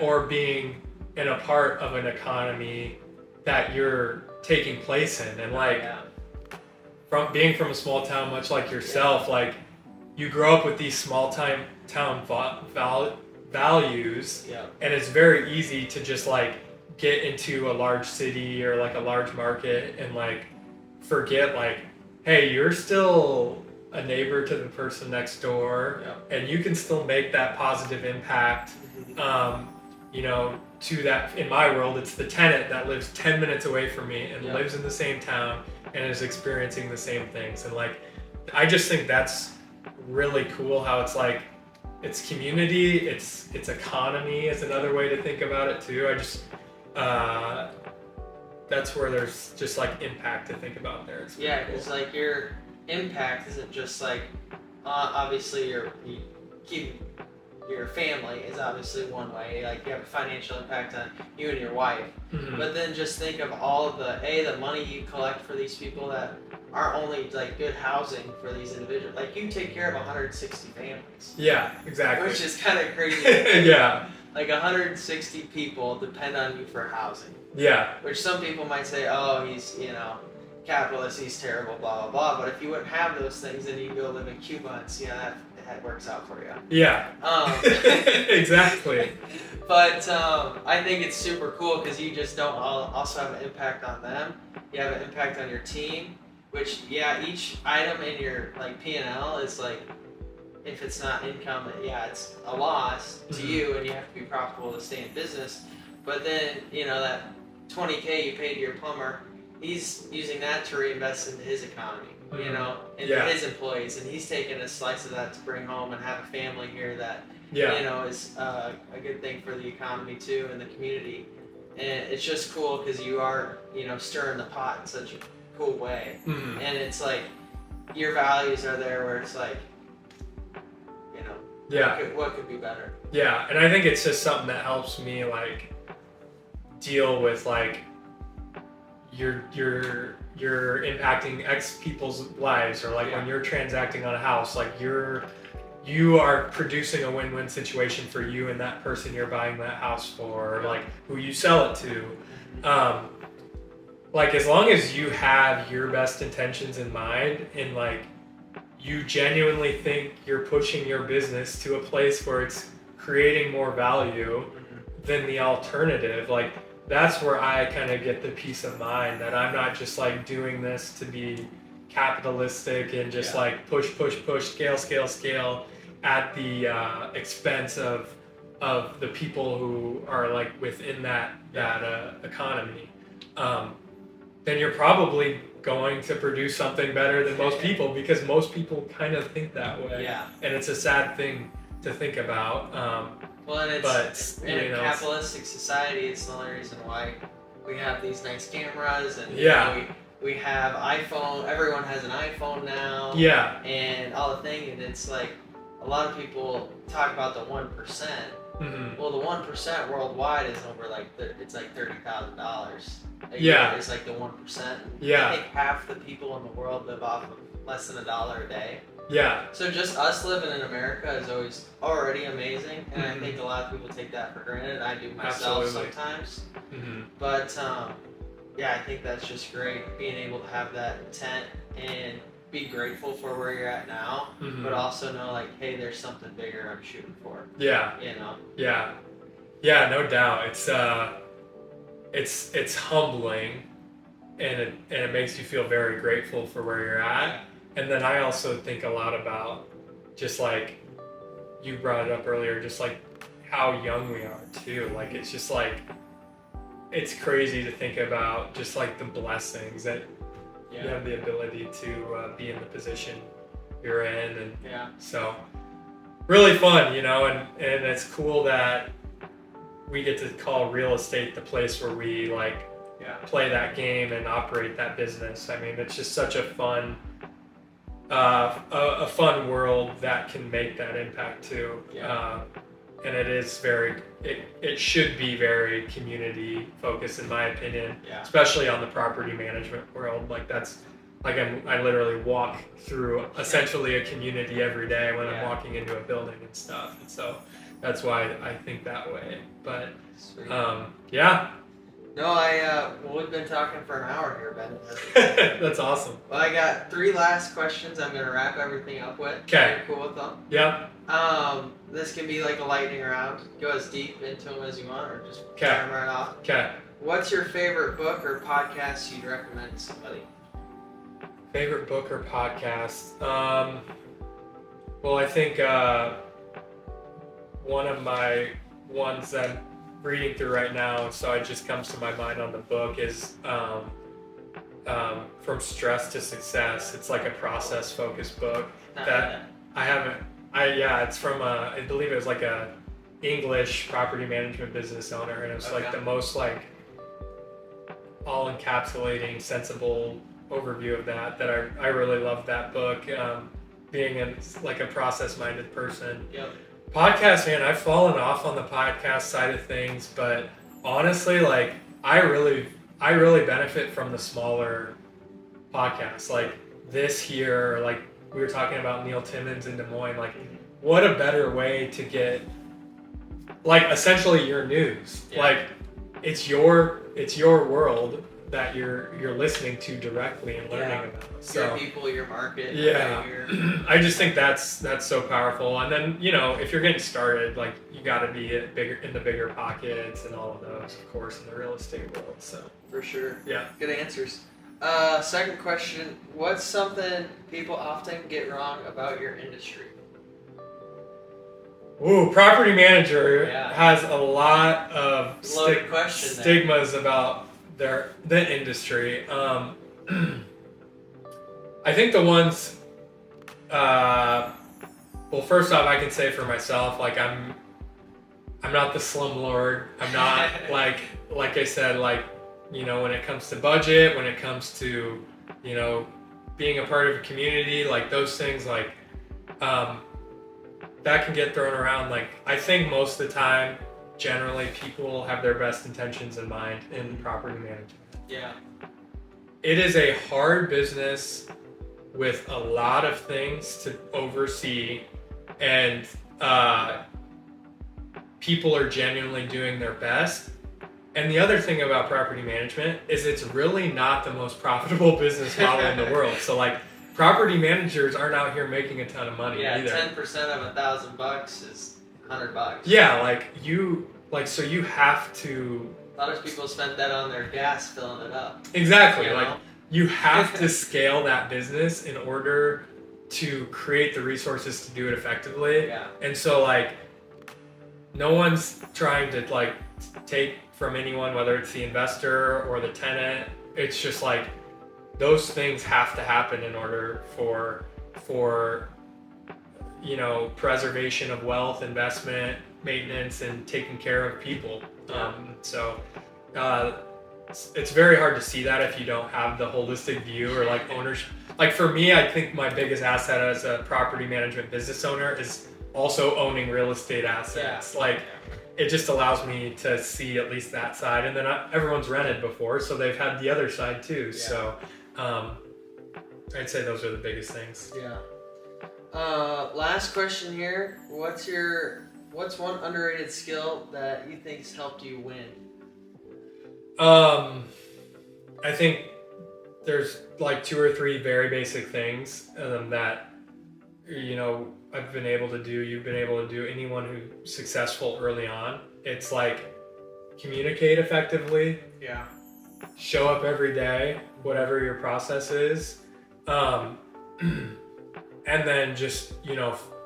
or being in a part of an economy that you're taking place in, and like from being from a small town, much like yourself, like you grow up with these small town values, and it's very easy to just like get into a large city or like a large market and like forget like, hey, you're still a neighbor to the person next door, and you can still make that positive impact. You know, to that, in my world, it's the tenant that lives 10 minutes away from me and lives in the same town and is experiencing the same things. And like, I just think that's really cool how it's like, it's community, it's economy is another way to think about it too. I just, that's where there's just like impact to think about there. It's yeah, cool. because like your impact isn't just like, obviously you keep your family is obviously one way, like you have a financial impact on you and your wife, but then just think of all of the money you collect for these people that aren't only like good housing for these individuals, like you take care of 160 families. Yeah, exactly. Which is kind of crazy. Yeah. Like 160 people depend on you for housing. Yeah. Which some people might say, oh, he's, capitalist, he's terrible, blah, blah, blah. But if you wouldn't have those things, then you go live in Cuba and see how that works out for you. Yeah. Exactly. But I think it's super cool because you just don't also have an impact on them. You have an impact on your team, which, each item in your like P&L is like, if it's not income, it's a loss to you, and you have to be profitable to stay in business. But then, that $20K you paid your plumber, he's using that to reinvest into his economy, into his employees, and he's taking a slice of that to bring home and have a family here that, is a good thing for the economy too and the community. And it's just cool because you are, stirring the pot in such a cool way. And it's like, your values are there where it's like, what could be better? Yeah, and I think it's just something that helps me like deal with like you're impacting X people's lives, or like when you're transacting on a house, like you are producing a win-win situation for you and that person you're buying that house for, or like who you sell it to. Like as long as you have your best intentions in mind and like you genuinely think you're pushing your business to a place where it's creating more value than the alternative, like that's where I kind of get the peace of mind that I'm not just like doing this to be capitalistic and just like push, scale at the expense of the people who are like within that economy. Then you're probably going to produce something better than most people, because most people kind of think that way. And it's a sad thing to think about. Well, and in a capitalistic society, it's the only reason why we have these nice cameras, and we have iPhone. Everyone has an iPhone now. And all the thing, and it's like a lot of people talk about the 1%. Well, the 1% worldwide is over it's like $30,000 a year. It's like the 1%. I think half the people in the world live off of less than $1 a day. So just us living in America is already amazing, and I think a lot of people take that for granted. I do myself sometimes. But I think that's just great, being able to have that intent and be grateful for where you're at now, Mm-hmm. but also know like, hey, there's something bigger I'm shooting for. Yeah. You know. Yeah, no doubt. It's humbling, and it makes you feel very grateful for where you're at. And then I also think a lot about, just like you brought it up earlier, just like how young we are too. Like it's just like, it's crazy to think about just like the blessings that you have the ability to be in the position you're in, and so really fun, you know, and it's cool that we get to call real estate the place where we like play that game and operate that business. I mean, it's just such a fun fun world that can make that impact too. And it is it should be very community focused, in my opinion, especially on the property management world. Like that's like I literally walk through essentially a community every day when I'm walking into a building and stuff, and so that's why I think that way. But No, we've been talking for an hour here, Ben. That's awesome. Well, I got 3 last questions I'm gonna wrap everything up with. Okay. Cool with them? Yeah. This can be like a lightning round. Go as deep into them as you want, or just turn them right off. Okay. What's your favorite book or podcast you'd recommend to somebody? Favorite book or podcast? Well, I think one of my ones that I'm reading through right now, so it just comes to my mind on the book, is From Stress to Success. It's like a process-focused book that I haven't. It's from I believe it was like a English property management business owner, and it was like the most like all encapsulating, sensible overview of that I really loved that book. Being a process-minded person. Yep. Podcast, man, I've fallen off on the podcast side of things, but honestly, like I really benefit from the smaller podcasts like this here, or like we were talking about Neil Timmons in Des Moines. Like, what a better way to get like essentially your news. Like it's your world that you're listening to directly and learning about. So your people, your market. I just think that's so powerful. And then, you know, if you're getting started, like you got to be in the bigger pockets and all of those, of course, in the real estate world. So for sure. Yeah. Good answers. Second question: what's something people often get wrong about your industry? Ooh, property manager has a lot of stigmas about the industry. I think the ones, well, first off, I can say for myself, like I'm not the slumlord. I'm not like I said, like, you know, when it comes to budget, when it comes to, you know, being a part of a community, like those things, like, that can get thrown around. Like, I think most of the time, generally, people have their best intentions in mind in property management. Yeah. It is a hard business with a lot of things to oversee, and people are genuinely doing their best. And the other thing about property management is it's really not the most profitable business model in the world. So like, property managers aren't out here making a ton of money either. 10% of $1,000 is $100. Yeah, so you have to. A lot of people spend that on their gas filling it up. Exactly. You have to scale that business in order to create the resources to do it effectively. Yeah. And so like, no one's trying to like take from anyone, whether it's the investor or the tenant. It's just like, those things have to happen in order for you know, preservation of wealth, investment, maintenance, and taking care of people. It's very hard to see that if you don't have the holistic view or like ownership. Like for me, I think my biggest asset as a property management business owner is also owning real estate assets. It just allows me to see at least that side, and then everyone's rented before, so they've had the other side too. So I'd say those are the biggest things. Yeah. Last question here. What's one underrated skill that you think's helped you win? I think there's like 2 or 3 very basic things that, I've been able to do, you've been able to do, anyone who's successful early on. It's like communicate effectively. Yeah. Show up every day, whatever your process is. And then just,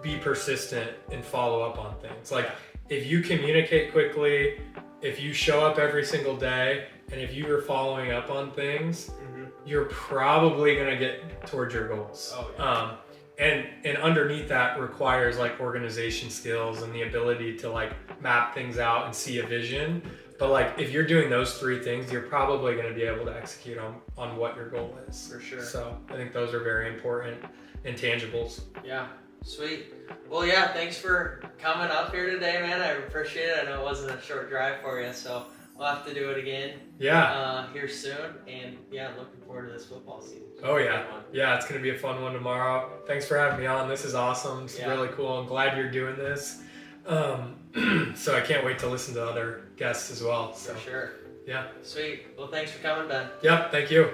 be persistent and follow up on things. Like if you communicate quickly, if you show up every single day, and if you are following up on things, you're probably going to get towards your goals. Oh, yeah. And underneath that requires like organization skills and the ability to like map things out and see a vision. But like if you're doing those 3 things, you're probably going to be able to execute on what your goal is. For sure. So I think those are very important intangibles. Yeah. Sweet. Well, yeah, thanks for coming up here today, man. I appreciate it. I know it wasn't a short drive for you, so we'll have to do it again. Yeah. Here soon. And yeah, looking forward to this football season. Oh yeah. Yeah, it's going to be a fun one tomorrow. Thanks for having me on. This is awesome. It's really cool. I'm glad you're doing this. So I can't wait to listen to other guests as well. So. For sure. Yeah. Sweet. Well, thanks for coming, Ben. Yep. Thank you.